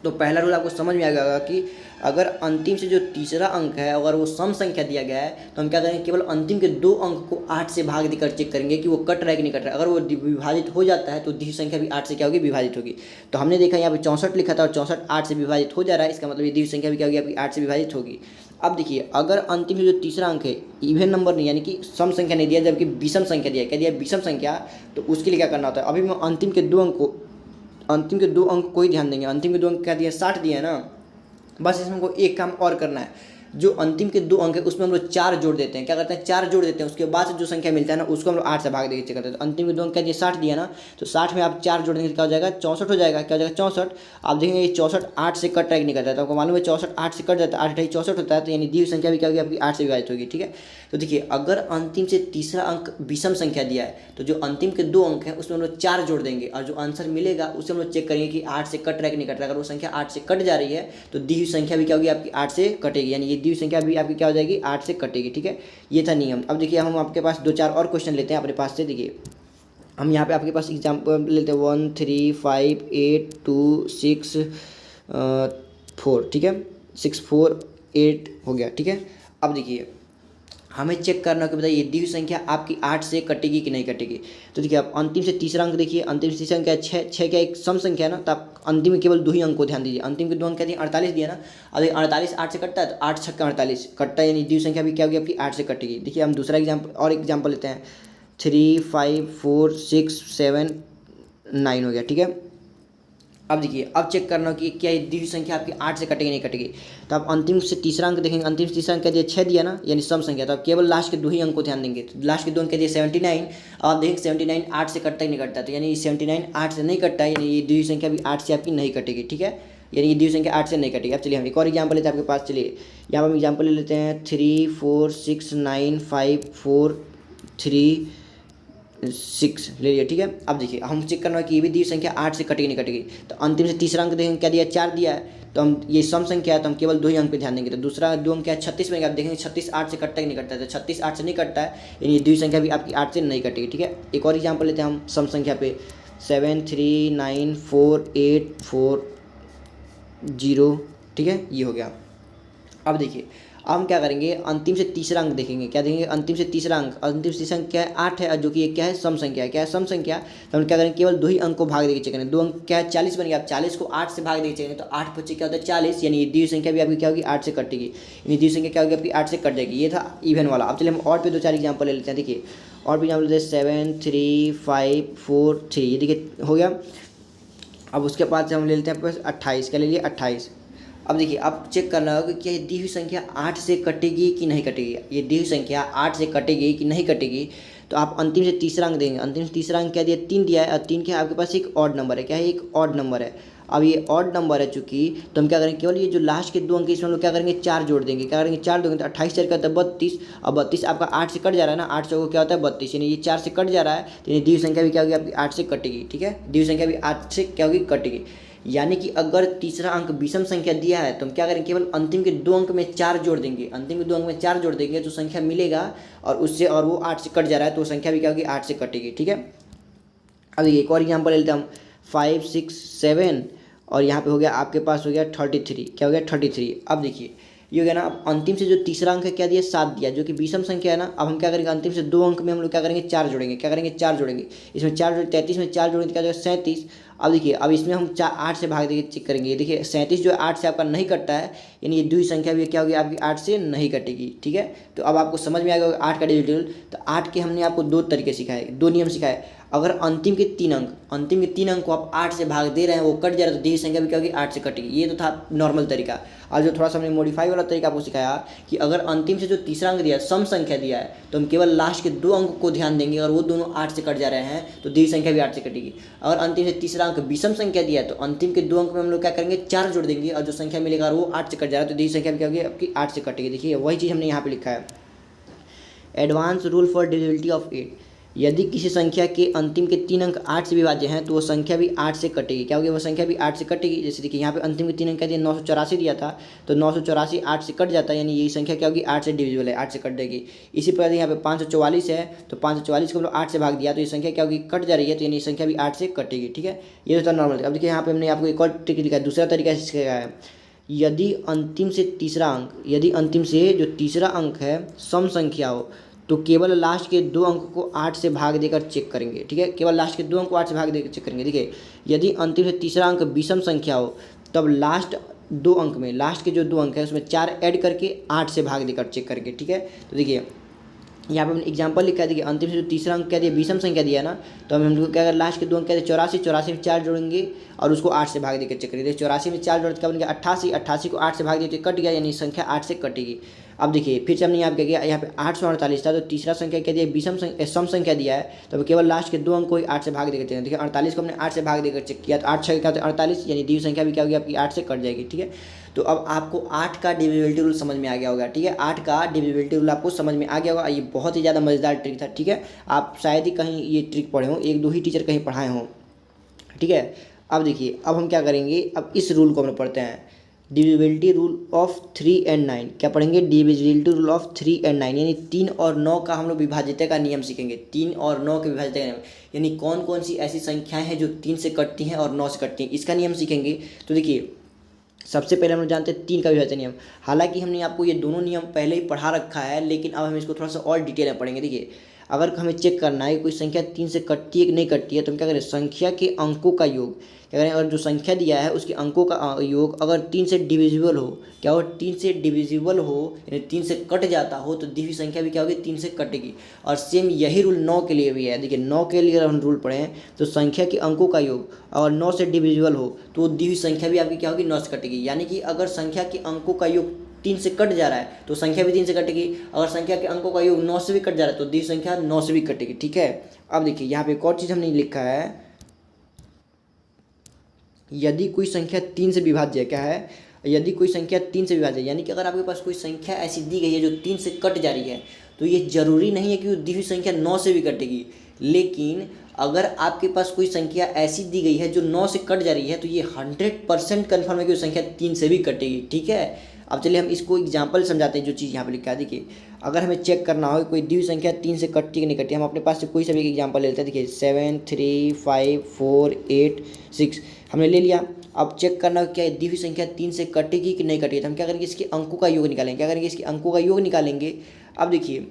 तो पहला रूल आपको समझ में आ गया कि अगर अंतिम से जो तीसरा अंक है अगर वो सम संख्या दिया गया है, तो हम क्या करेंगे, केवल अंतिम के 2 अंक को 8 से भाग देकर चेक करेंगे कि वो कट रहा है कि नहीं कट रहा है। अगर वो विभाजित हो जाता है तो दी संख्या भी 8 से क्या होगी, विभाजित होगी। तो हमने देखा यहाँ पे 64 लिखा था और 64 8 से विभाजित हो जा रहा है, इसका मतलब ये दी संख्या भी क्या होगी आपकी 8 से विभाजित होगी। अब देखिए अगर अंतिम में जो तीसरा अंक है इवन नंबर नहीं, यानी कि सम संख्या नहीं दिया, जबकि विषम संख्या दिया, क्या दिया, विषम संख्या, तो उसके लिए क्या करना होता है, अभी मैं अंतिम के 2 अंक को ही ध्यान देंगे। अंतिम के 2 अंक क्या दिया, 60 दिया है ना, बस इसमें हमको एक काम और करना है, जो अंतिम के 2 अंक है उसमें हम लोग 4 जोड़ देते हैं। क्या करते हैं, 4 जोड़ देते हैं, उसके बाद से जो संख्या मिलता है ना उसको हम लोग 8 से भाग देके चेक करते हैं। तो अंतिम के 2 अंक क्या दिया, 60 दिया ना, तो 60 में आप 4 जोड़ेंगे तो क्या हो जाएगा, 64 हो जाएगा। क्या हो जाएगा, 64। आप देखेंगे ये 64 8 से कट नहीं करता है, तो आपको मालूम है 64 8 से कट जाता है, 8 64 होता है, तो यानी दी हुई संख्या भी क्या होगी आपकी 8 से विभाजित होगी। ठीक है, तो देखिए अगर अंतिम से तीसरा अंक विषम संख्या दिया है, तो जो अंतिम के 2 अंक हैं उसमें हम लोग 4 जोड़ देंगे, और जो आंसर मिलेगा उससे हम लोग चेक करेंगे कि 8 से कट रहा है कि नहीं कट रहा है। अगर वो संख्या 8 से कट जा रही है तो दी हुई संख्या भी क्या होगी आपकी 8 से कटेगी, यानी ये दी हुई संख्या भी आपकी क्या हो जाएगी, 8 से कटेगी। ठीक है, ये था नियम। अब देखिए हम आपके पास 2-4 और क्वेश्चन लेते हैं अपने पास से। देखिए हम यहाँ पे आपके पास एग्जाम्पल लेते हैं 1 3 5 8 2 6 4। ठीक है, 6 4 8 हो गया। ठीक है, अब देखिए हमें चेक करना है कि बताइए दी हुई संख्या आपकी 8 से कटेगी कि नहीं कटेगी। तो देखिए आप अंतिम से तीसरा अंक देखिए, अंतिम से तीसरा अंक क्या है, 6 क्या एक सम संख्या है ना, तो आप अंतिम में केवल 2 ही अंक को ध्यान दीजिए। अंतिम के 2 अंक क्या दिए, 48 दिया ना, अब 48 8 से कटता है, तो 8 छक्का 48 कटता है, यानी दी हुई संख्या भी क्या होगी आपकी 8 से कटेगी। देखिए हम दूसरा एग्जाम्पल लेते हैं, 3 5 4 6 7 9 हो गया। ठीक है, अब देखिए अब चेक करना कि क्या दी हुई संख्या आपकी 8 से कटेगी नहीं कटेगी। तो आप अंतिम से तीसरा अंक देखेंगे, अंतिम से तीसरा अंक क्या दिया, 6 दिया ना, यानी सम संख्या, तो आप केवल लास्ट के 2 ही अंक को ध्यान देंगे। तो लास्ट के 2 अंक क्या दिए 79, आप देखेंगे 79 8 से कटता ही नहीं कटता, तो यानी 79 8 से नहीं कटता है, यानी ये दी हुई संख्या भी 8 से आपकी नहीं कटेगी। ठीक है, यानी ये दी हुई संख्या 8 से नहीं कटेगी। अब चलिए हम एक और एग्जाम्पल लेते हैं आपके पास। चलिए यहाँ पर हम एग्जाम्पल ले लेते हैं 3 4 6 9 5 4 3 6 ले लिया। ठीक है, अब देखिए हम चेक करना है कि ये भी दी संख्या 8 से कटेगी नहीं कटेगी। तो अंतिम से तीसरा अंक देखेंगे क्या दिया, 4 दिया है, तो हम ये सम संख्या है तो हम केवल 2 ही अंक पे ध्यान देंगे। तो दूसरा 2 अंक क्या है 36 में, आप देखेंगे 36 8 से कटता ही नहीं कटता है, तो 36 8 से नहीं कटता है, यानी ये दी संख्या भी आपकी 8 से नहीं कटेगी। ठीक है, एक और एग्जाम्पल लेते हैं हम सम संख्या पे, 7 3 9 4 8 4 0। ठीक है, ये हो गया। अब देखिए अब हम क्या करेंगे, अंतिम से तीसरा अंक देखेंगे, क्या देखेंगे, अंतिम से तीसरा अंक क्या है 8 है, जो कि ये क्या है सम संख्या है। क्या है सम संख्या, तो हम क्या करेंगे केवल 2 ही अंक को भाग देके चेक करेंगे। 2 अंक क्या है 40 बन गया, आप 40 को 8 से भाग देके चेक करेंगे, तो 8 बच्चे क्या होता है 40, यानी दी हुई संख्या भी आपकी क्या होगी 8 से कटेगी, यानी दी हुई संख्या क्या होगी आपकी 8 से कट जाएगी। ये था इवन वाला। अब चलिए हम और पे 2-4 एग्जाम्पल ले लेते हैं। देखिए और भी एग्जाम्पल लेते हैं 7 3 5 4 3, ये देखिए हो गया। अब उसके बाद से हम ले लेते हैं आपके पास 28, क्या ले लिए 28। अब देखिए अब चेक करना होगा कि ये दी हुई संख्या 8 से कटेगी कि नहीं कटेगी, ये दी हुई संख्या 8 से कटेगी कि नहीं कटेगी। तो आप अंतिम से तीसरा अंक देंगे, अंतिम से तीसरा अंक क्या दिया 3 दिया है, और 3 क्या है आपके पास एक ऑड नंबर है, क्या है एक ऑड नंबर है। अब ये ऑड नंबर है चूँकि, तो हम क्या करेंगे केवल ये जो लास्ट के 2 अंक इसमें हम लोग क्या करेंगे 4 जोड़ देंगे। क्या करेंगे 4 दोगे तो 28 4 का होता है 32, और 32 आपका 8 से कट जा रहा है ना, 8 से क्या होता है 32, यानी ये 4 से कट जा रहा है, तो ये दी हुई संख्या भी क्या होगी आपकी 8 से कटेगी। ठीक है, दी हुई संख्या भी 8 से क्या होगी कटेगी। यानी कि अगर तीसरा अंक विषम संख्या दिया है तो हम क्या करेंगे केवल अंतिम के 2 अंक में 4 जोड़ देंगे, अंतिम के 2 अंक में 4 जोड़ देंगे तो संख्या मिलेगा, और उससे और वो 8 से कट जा रहा है तो संख्या भी क्या होगी 8 से कटेगी। ठीक है, अब एक और एग्जाम्पल लेते हैं हम 5 6 7, और यहाँ पे हो गया आपके पास हो गया 33, क्या हो गया 33। अब देखिए ये हो गया ना, अब अंतिम से जो तीसरा अंक है क्या दिया 7 दिया, जो कि विषम संख्या है ना। अब हम क्या करेंगे अंतिम से 2 अंक में हम लोग क्या करेंगे 4 जोड़ेंगे, क्या करेंगे 4 जोड़ेंगे, इसमें 4 जोड़े 33 में 4 जोड़ेंगे क्या हो जाएगा 37, अब देखिए, अब इसमें हम 8 से भाग देके चेक करेंगे। देखिए 37 जो 8 से आपका नहीं कटता है, यानी ये द्विघात संख्या भी क्या होगी आपकी 8 से नहीं कटेगी। ठीक है, तो अब आपको समझ में आ गया 8 का डिविजिबल। तो 8 के हमने आपको 2 तरीके सिखाए, 2 नियम सिखाए। अगर अंतिम के 3 अंक को आप 8 से भाग दे रहे हैं, वो कट जा रहा है, तो द्विघात संख्या भी क्या होगी 8 से कटेगी। ये तो था नॉर्मल तरीका। और जो थोड़ा सा हमने मॉडिफाई वाला तरीका आपको सिखाया कि अगर अंतिम से जो तीसरा अंक दिया है, सम संख्या दिया है, तो हम केवल लास्ट के 2 अंक को ध्यान देंगे। अगर वो दोनों 8 से कट जा रहे हैं तो द्विघात संख्या भी 8 से कटेगी। अगर अंतिम से तीसरा अंक विषम संख्या दिया है, तो अंतिम के 2 अंक में हम लोग क्या करेंगे 4 जोड़ देंगे, और जो संख्या मिलेगा और वो 8 से कट जा रहा है तो द्विघात संख्या भी क्या होगी आपकी 8 से कटेगी। देखिए वही चीज़ हमने यहाँ पे लिखा है, advance rule for divisibility of 8। यदि किसी संख्या के अंतिम के 3 अंक 8 से विभाज्य हैं तो वो संख्या भी 8 से कटेगी। क्या होगी, वो संख्या भी 8 से कटेगी। जैसे देखिए यहाँ पे अंतिम के 3 अंक क्या दिया, 984 दिया था, तो 984 8 से कट जाता है, यानी यही संख्या क्या होगी 8 से डिविजिबल है, 8 से कट देगी। इसी प्रकार यहाँ पे 544 है, तो 544 को हम लोग 8 से भाग दिया, तो ये संख्या क्या होगी कट जा रही है, तो यानी संख्या भी 8 से कटेगी। ठीक है, ये तो नॉर्मल। अब देखिए यहाँ पे हमने आपको एक और ट्रिक लिखा है, दूसरा तरीका सिखाया है। यदि अंतिम से जो तीसरा अंक है सम संख्या हो, तो केवल लास्ट के 2 अंक को 8 से भाग देकर चेक करेंगे। ठीक है, केवल लास्ट के 2 अंक को 8 से भाग देकर चेक करेंगे। देखिए यदि अंतिम से तीसरा अंक विषम संख्या हो, तब लास्ट के जो 2 अंक है उसमें 4 ऐड करके 8 से भाग देकर चेक करेंगे। ठीक है, तो देखिए यहाँ पे हमने एग्जांपल लिखा है। देखिए अंतिम से जो तीसरा अंक क्या दिया विषम संख्या दिया ना, तो हम लोग क्या, अगर लास्ट के 2 अंक क्या दिए 84 में 4 जोड़ेंगे और उसको 8 से भाग देकर चेक करेंगे। 84 में 4 जोड़े क्या बन गया 88 को 8 से भाग दिए तो कट गया, यानी संख्या 8 से कटेगी। अब देखिए फिर से हमने यहाँ पे क्या किया, यहाँ पे 848 था, तो तीसरा संख्या क्या दिया सम संख्या दिया है, तो केवल लास्ट के 2 अंक को ही 8 से भाग देकर चेक। देखिए 48 को हमने 8 से भाग देकर चेक किया, तो 8 6 क्या होता है 48, यानी द्विघात संख्या भी क्या होगी आपकी 8 से कट जाएगी। ठीक है, तो अब आपको 8 का डिविजिबिलिटी रूल समझ में आ गया होगा। ठीक है, 8 का डिविजिबिलिटी रूल आपको समझ में आ गया होगा। ये बहुत ही ज़्यादा मज़ेदार ट्रिक था। ठीक है, आप शायद ही कहीं ये ट्रिक पढ़े हों, 1-2 ही टीचर कहीं पढ़ाए हों। ठीक है, अब देखिए अब हम क्या करेंगे, अब इस रूल को हम पढ़ते हैं, डिविजिबिलिटी रूल ऑफ 3 and 9। क्या पढ़ेंगे, डिविजिबिलिटी रूल ऑफ 3 and 9, यानी 3 और 9 का हम लोग विभाज्यता का नियम सीखेंगे। 3 और 9 के विभाज्यता का नियम, यानी कौन कौन सी ऐसी संख्याएं हैं जो 3 से कटती हैं और 9 से कटती हैं, इसका नियम सीखेंगे। तो देखिए सबसे पहले हम लोग जानते हैं 3 का विभाज्य नियम। हालांकि हमने आपको ये दोनों नियम पहले ही पढ़ा रखा है, लेकिन अब हम इसको थोड़ा सा और डिटेल में पढ़ेंगे। देखिए अगर हमें चेक करना है कि कोई संख्या 3 से कटती है कि नहीं कटती है, तो हम क्या करें, संख्या के अंकों का योग क्या करें, और जो संख्या दिया है उसके अंकों का योग अगर 3 से डिविजिबल हो, क्या हो 3 से डिविजिबल हो, यानी 3 से कट जाता हो, तो द्विघात संख्या भी क्या होगी 3 से कटेगी। और सेम यही रूल 9 के लिए भी है। देखिए 9 के लिए अगर हम रूल पढ़ें, तो संख्या के अंकों का योग अगर 9 से डिविजिबल हो, तो द्विघात संख्या भी आपकी क्या होगी 9 से कटेगी। यानी कि अगर संख्या के अंकों का योग 3 से कट जा रहा है तो संख्या भी 3 से कटेगी। अगर संख्या के अंकों का योग 9 से भी कट जा रहा है तो द्विघात संख्या 9 से भी कटेगी। ठीक है, अब देखिए यहाँ पे एक और चीज़ हमने लिखा है, यदि कोई संख्या 3 से विभाज्य है, क्या है, यदि कोई संख्या 3 से विभाज्य है, यानी कि अगर आपके पास कोई संख्या ऐसी दी गई है जो 3 से कट जा रही है, तो ये जरूरी नहीं है कि वो दी हुई संख्या 9 से भी कटेगी। लेकिन अगर आपके पास कोई संख्या ऐसी दी गई है जो 9 से कट जा रही है, तो ये 100% कन्फर्म है कि वो संख्या 3 से भी कटेगी। ठीक है, अब चलिए हम इसको एग्जाम्पल समझाते हैं, जो चीज़ यहाँ पे लिखा है। देखिए अगर हमें चेक करना हो कोई दी हुई संख्या 3 से कटती कि नहीं कटती, हम अपने पास से कोई सा भी एग्जाम्पल ले लेते हैं। देखिए 7 3 5 4 8 6 हमने ले लिया। अब चेक करना क्या दी हुई संख्या 3 से कटेगी कि नहीं कटेगी, तो हम क्या करेंगे, इसके अंकों का योग निकालेंगे। क्या करेंगे, इसके अंकों का योग निकालेंगे। अब देखिए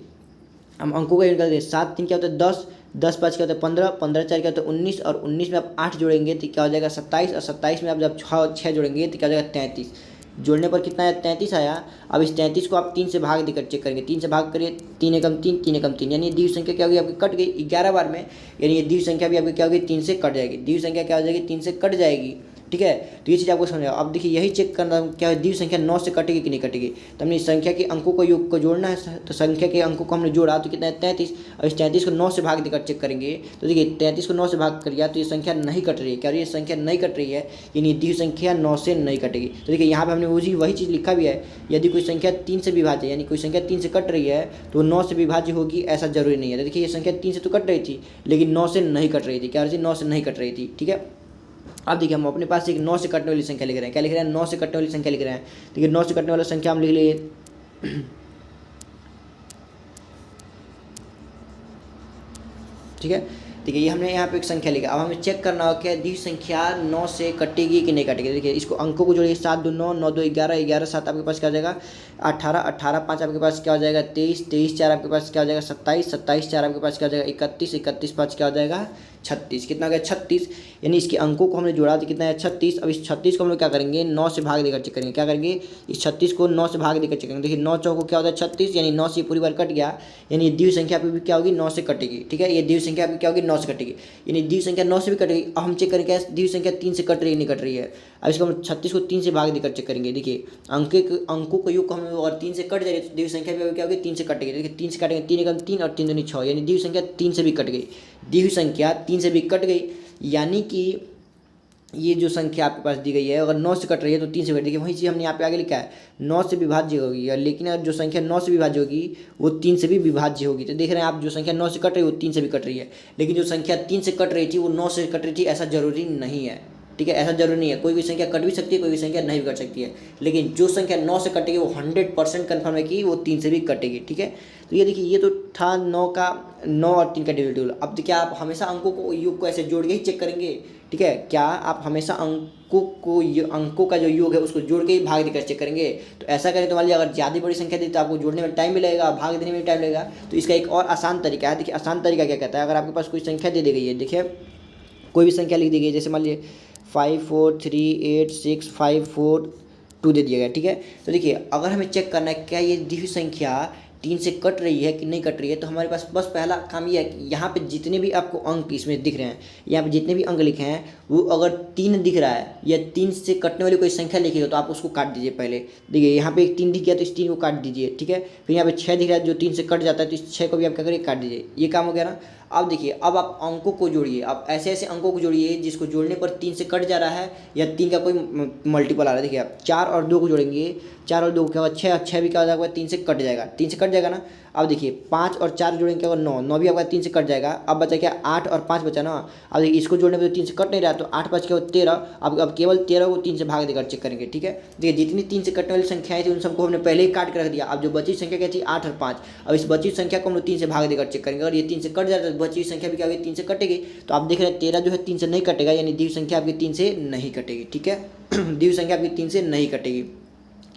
हम अंकों का योग निकालेंगे, 7 3 क्या होता है 10, 10 5 क्या होता है 15, 15 4 क्या होता है 19, और 19 में आप 8 जोड़ेंगे तो क्या हो जाएगा 27, और 27 में आप जब 6 जोड़ेंगे तो क्या हो जाएगा 33। जोड़ने पर कितना आया 33 आया। अब इस 33 को आप 3 से भाग देकर चेक करेंगे, 3 से भाग करिए, 3 एकम 3, 3 एकम 3, यानी द्विघात संख्या क्या होगी आपकी कट गई 11 बार में, यानी ये द्विघात संख्या भी आपकी क्या होगी 3 से कट जाएगी। द्विघात संख्या क्या हो जाएगी 3 से कट जाएगी। ठीक है, तो ये चीज़ आपको समझ आओ। अब देखिए यही चेक करना क्या है, द्विघात संख्या 9 से कटेगी कि नहीं कटेगी, तो हमने इस संख्या के अंकों को योग को जोड़ना है। तो संख्या के अंकों को हमने जोड़ा तो कितना है 33, और इस 33 को 9 से भाग देकर चेक करेंगे, तो देखिए 33 को 9 से भाग कर दिया तो ये संख्या नहीं कट रही है। क्या ये संख्या नहीं कट रही है, यानी द्विघात संख्या 9 से नहीं कटेगी। तो देखिए यहाँ पर हमने वही चीज़ लिखा भी है, यदि कोई संख्या 3 से विभाज्य, यानी कोई संख्या 3 से कट रही है तो 9 से विभाज्य होगी, ऐसा जरूरी नहीं है। तो देखिए ये संख्या 3 से तो कट रही थी, लेकिन 9 से नहीं कट रही थी। क्या रही थी 9 से नहीं कट रही थी। ठीक है, अब देखिए हम अपने पास एक 9 से कटने वाली संख्या लिख रहे हैं। क्या लिख रहे हैं 9 से कटने वाली संख्या लिख रहे हैं। देखिए 9 से कटने वाला संख्या हम लिख लिए, ठीक है। देखिए ये हमने यहाँ पे एक संख्या लिखा। अब हमें चेक करना होगा कि द्विघात संख्या 9 से कटेगी कि नहीं कटेगी। देखिए इसको अंकों को जोड़िए, 7 2 9, 9 2 11, 11 7 आपके पास क्या हो जाएगा 18, 18 5 आपके पास क्या हो जाएगा 23, 23 4 आपके पास क्या हो जाएगा 27, 27 4 आपके पास क्या हो जाएगा 31, 31 5 क्या हो जाएगा 36। कितना हो गया 36, यानी इसके अंकों को हमने जोड़ा तो कितना है 36। अब इस 36 को हम लोग क्या करेंगे 9 से भाग देकर चेक करेंगे। क्या करेंगे इस 36 को 9 से भाग देकर चेक करेंगे। देखिए 9 चौको क्या होता है 36, यानी 9 से पूरी बार कट गया, यानी ये द्विघात संख्या आपकी क्या होगी 9 से कटेगी। ठीक है, ये द्विघात संख्या आपकी क्या होगी 9 से कटेगी, यानी द्विघात संख्या 9 से भी कटेगी। अब हम चेक करेंगे द्विघात संख्या 3 से कट रही है नहीं कट रही है। अब इसको हम 36 को 3 से भाग देकर चेक करेंगे। देखिए अंकों को योग को हम और 3 से कट जाएगी तो द्विघात संख्या भी क्या होगी 3 से कटेगी। देखिए 3 से कटेंगे 3 एकम 3 और 3 दूनी 6, यानी द्विघात संख्या 3 से भी कट गई। द्विघात संख्या 3 से भी कट गई, यानी कि ये जो संख्या आपके पास दी गई है अगर 9 से कट रही है तो 3 से कट। देखिए वही चीज़ हमने यहाँ पे आगे लिखा है 9 से विभाज्य होगी, लेकिन अगर जो संख्या 9 से विभाज्य होगी वो 3 से भी विभाज्य होगी। तो देख रहे हैं आप जो संख्या 9 से कट रही है वो 3 से भी कट रही है, लेकिन जो संख्या 3 से कट रही थी वो 9 से कट रही थी, ऐसा जरूरी नहीं है। ठीक है, ऐसा जरूरी नहीं है, कोई भी संख्या कट भी सकती है, कोई भी संख्या नहीं भी कट सकती है, लेकिन जो संख्या 9 से कटेगी वो 100% कन्फर्म है कि वो 3 से भी कटेगी। ठीक है, तो ये देखिए ये तो था 9 और 3 का डेरिवेटिव। अब तो क्या आप हमेशा अंकों को योग को ऐसे जोड़ के ही चेक करेंगे? ठीक है, क्या आप हमेशा अंकों का जो योग है उसको जोड़ के ही भाग देकर चेक करेंगे? तो ऐसा करें तो मान लीजिए अगर ज़्यादा बड़ी संख्या दी तो आपको जोड़ने में टाइम भी लगेगा, भाग देने में भी टाइम लगेगा। तो इसका एक और आसान तरीका है। देखिए आसान तरीका क्या कहता है, अगर आपके पास कोई संख्या दे दी गई है, देखिए कोई भी संख्या लिख दी गई है, जैसे मान लीजिए 5 4 3 8 6 5 4 2 दे दिया गया। ठीक है, तो देखिए अगर हमें चेक करना है क्या ये दी हुई संख्या 3 से कट रही है कि नहीं कट रही है, तो हमारे पास बस पहला काम ये है कि यहाँ पे जितने भी आपको अंक इसमें दिख रहे हैं, यहाँ पे जितने भी अंक लिखे हैं वो अगर 3 दिख रहा है या 3 से कटने वाली कोई संख्या लिखी हो तो आप उसको काट दीजिए। पहले देखिए यहाँ पे एक 3 दिख गया तो इस 3 को काट दीजिए। ठीक है, फिर यहाँ पे 6 दिख रहा है जो 3 से कट जाता है तो इस 6 को भी आप क्या करिए काट दीजिए। ये काम हो गया ना। अब देखिए अब आप अंकों को जोड़िए, आप ऐसे ऐसे अंकों को जोड़िए जिसको जोड़ने पर 3 से कट जा रहा है या 3 का कोई मल्टीपल आ रहा है। देखिए आप 4 और 2 को जोड़ेंगे, 4 और 2 को क्या होगा 6, 6 भी क्या हो जाएगा 3 से कट जाएगा, 3 से कट जाएगा ना। अब देखिए 5 और 4 जोड़ेंगे क्या होगा 9, 9 भी आपका 3 से कट जाएगा। अब बचा क्या 8 और 5 बचा ना। अब देखिए इसको जोड़ने पर तो 3 से कट नहीं रहा तो 8 5 क्या हो 13। अब केवल 13 को 3 से भाग देकर चेक करेंगे। ठीक है, देखिए जितनी 3 से कटने वाली संख्याएं थी उन सबको हमने पहले ही काट कर रख दिया। अब जो बची संख्या क्या थी 8 और 5, अब इस बची संख्या को हम लोग 3 से भाग देकर चेक करेंगे। अगर ये 3 से कट जाता है तो बची संख्या भी क्या होगी 3 से कटेगी। तो आप देख रहे हैं 13 जो है 3 से नहीं कटेगा, यानी द्विघात संख्या आपकी 3 से नहीं कटेगी। ठीक है, द्विघात संख्या आपकी 3 से नहीं कटेगी।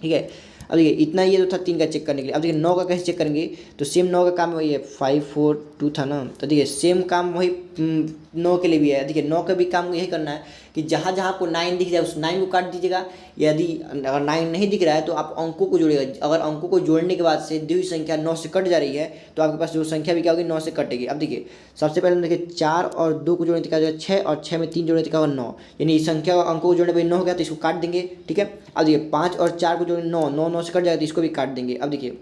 ठीक है, अब देखिए इतना ये तो था 3 का चेक करने के लिए। अब देखिए 9 का कैसे चेक करेंगे, तो सेम 9 का काम वही है 5 4 2 था ना, तो देखिए सेम काम वही 9 के लिए भी है। देखिए 9 का भी काम यही करना है कि जहाँ जहाँ आपको 9 दिख जाए उस 9 को काट दीजिएगा। यदि अगर 9 नहीं दिख रहा है तो आप अंकों को जोड़िएगा। अगर अंकों को जोड़ने के बाद से द्विघात संख्या 9 से कट जा रही है तो आपके पास जो संख्या भी क्या होगी 9 से कटेगी। अब देखिए सबसे पहले देखिए 4 और 2 को जोड़ने का 6 और 6 में 3 जोड़ने का 9, यानी इस संख्या अंकों को जोड़ने पर 9 हो गया तो इसको काट देंगे। ठीक है, अब देखिए 5 और 4 को जोड़ने 9, 9 9 से कट जाएगा तो इसको भी काट देंगे। अब देखिए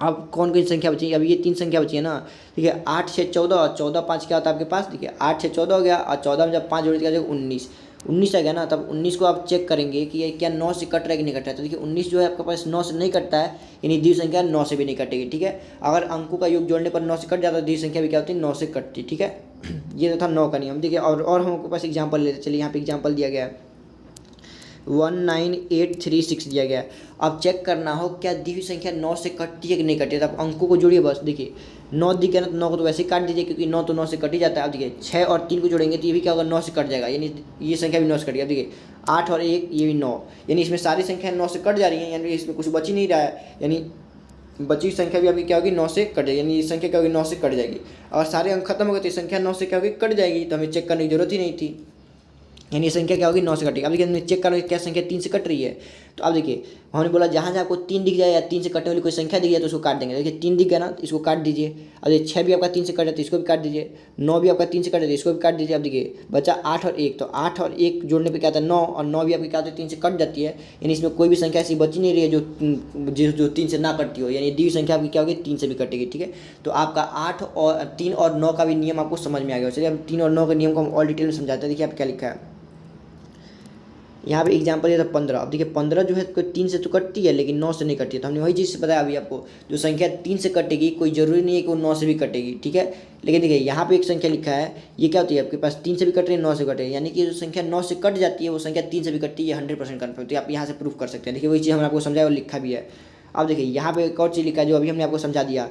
अब कौन कौन संख्या बची, अब ये 3 संख्या बची है ना। ठीक है, 8 6 14 और 14 5 क्या होता है आपके पास, देखिए 8 6 14 हो गया और 14 में जब 5 जोड़ दिया 19 19 आ गया ना। तब 19 को आप चेक करेंगे कि ये क्या 9 से कट रहा है कि नहीं कट रहा है। तो देखिए 19 जो है आपके पास 9 से नहीं कटता है, यानी द्विघात संख्या 9 से भी नहीं कटेगी। ठीक है, अगर अंकों का योग जोड़ने पर 9 से कट जाता है द्विघात संख्या भी क्या होती है 9 से कटती। ठीक है, ये तो था 9 का नियम। देखिए और हमको पास एग्जाम्पल लेते चलिए, यहाँ पे एग्जाम्पल दिया गया है 19836 दिया गया है। अब चेक करना हो क्या द्विघात संख्या 9 से कटती है कि नहीं कटती है, तो आप अंकों को जोड़िए बस। देखिए 9 दिख गया ना तो 9 को तो वैसे ही काट दीजिए क्योंकि 9 तो 9 से कट ही जाता है। अब देखिए 6 और 3 को जोड़ेंगे तो ये भी क्या होगा 9 से कट जाएगा, यानी ये संख्या भी 9 से कट गया। अब देखिए 8 और 1 ये भी 9, यानी इसमें सारी संख्या 9 से कट जा रही है, यानी इसमें कुछ बच ही नहीं रहा है, यानी बची संख्या भी अभी क्या होगी 9 से कट जाएगी, यानी ये संख्या क्या होगी 9 से कट जाएगी। अगर सारे अंक खत्म हो गए तो संख्या 9 से क्या होगी कट जाएगी, तो हमें चेक करने की जरूरत ही नहीं थी, यानी संख्या क्या होगी 9 से कटेगी। अब देखिए चेक करो क्या संख्या 3 से कट रही है। तो अब देखिए हमने बोला जहाँ जहाँ आपको 3 दिख जाए या 3 से कटने वाली कोई संख्या दिख जाए तो उसको काट देंगे। देखिए 3 दिख गया ना तो इसको काट दीजिए। अब देखिए 6 भी आपका 3 से कट जाए तो इसको भी काट दीजिए, 9 भी आपका 3 से कट जाए तो इसको भी काट दीजिए। अब देखिए बचा 8 और 1, तो 8 और 1 जोड़ने पर क्या आता है 9, और 9 भी आपकी क्या होती है 3 से कट जाती है, यानी इसमें कोई भी संख्या ऐसी बची नहीं रही है जो 3 से ना कटती हो, यानी द्विघात संख्या आपकी क्या होगी 3 से भी कटेगी। ठीक है, तो आपका 8 और 3 और 9 का भी नियम आपको समझ में आ गया। चलिए अब 3 और 9 के नियम को हम और डिटेल में समझाते हैं। देखिए आप क्या लिखा है यहाँ पे एग्जाम्पल ये था 15। अब देखिए 15 जो है कोई 3 से तो कटती है लेकिन 9 से नहीं कटती है, तो हमने वही चीज़ बताया अभी आपको, जो संख्या 3 से कटेगी कोई ज़रूरी नहीं है कि वो 9 से भी कटेगी। ठीक है, लेकिन देखिए यहाँ पे एक संख्या लिखा है, ये क्या होती है आपके पास 3 से भी कट रही है 9 से कट रही है, यानी कि जो संख्या 9 से कट जाती है वो संख्या 3 से भी कटती है, 100% कन्फर्म। तो आप यहाँ से प्रूफ कर सकते हैं। देखिए वही चीज़ हमने आपको समझाया और लिखा भी है। अब देखिए यहाँ पे एक और चीज़ लिखा है जो अभी हमने आपको समझा दिया,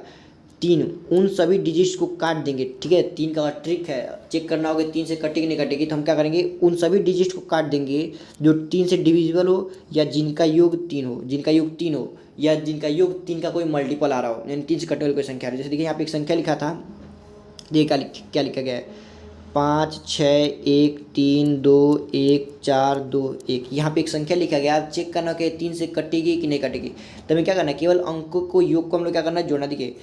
3 उन सभी डिजिट्स को काट देंगे। ठीक है, 3 का ट्रिक है, चेक करना होगा 3 से कटेगी नहीं कटेगी, तो हम क्या करेंगे उन सभी डिजिट्स को काट देंगे जो 3 से डिविजिबल हो या जिनका योग 3 हो, जिनका योग 3 हो या जिनका योग 3 का कोई मल्टीपल आ रहा हो, यानी 3 से कटने वाली कोई संख्या है। जैसे देखिए यहाँ पे एक संख्या लिखा था, देखिए क्या लिखा गया है 5 6 1 3 2 1 4 2 1। यहाँ पे एक संख्या लिखा गया, आप चेक करना कि 3 से कटेगी कि नहीं कटेगी। तो हमें क्या करना है, केवल अंकों को योग को हम लोग क्या करना है, जोड़ना। देखिए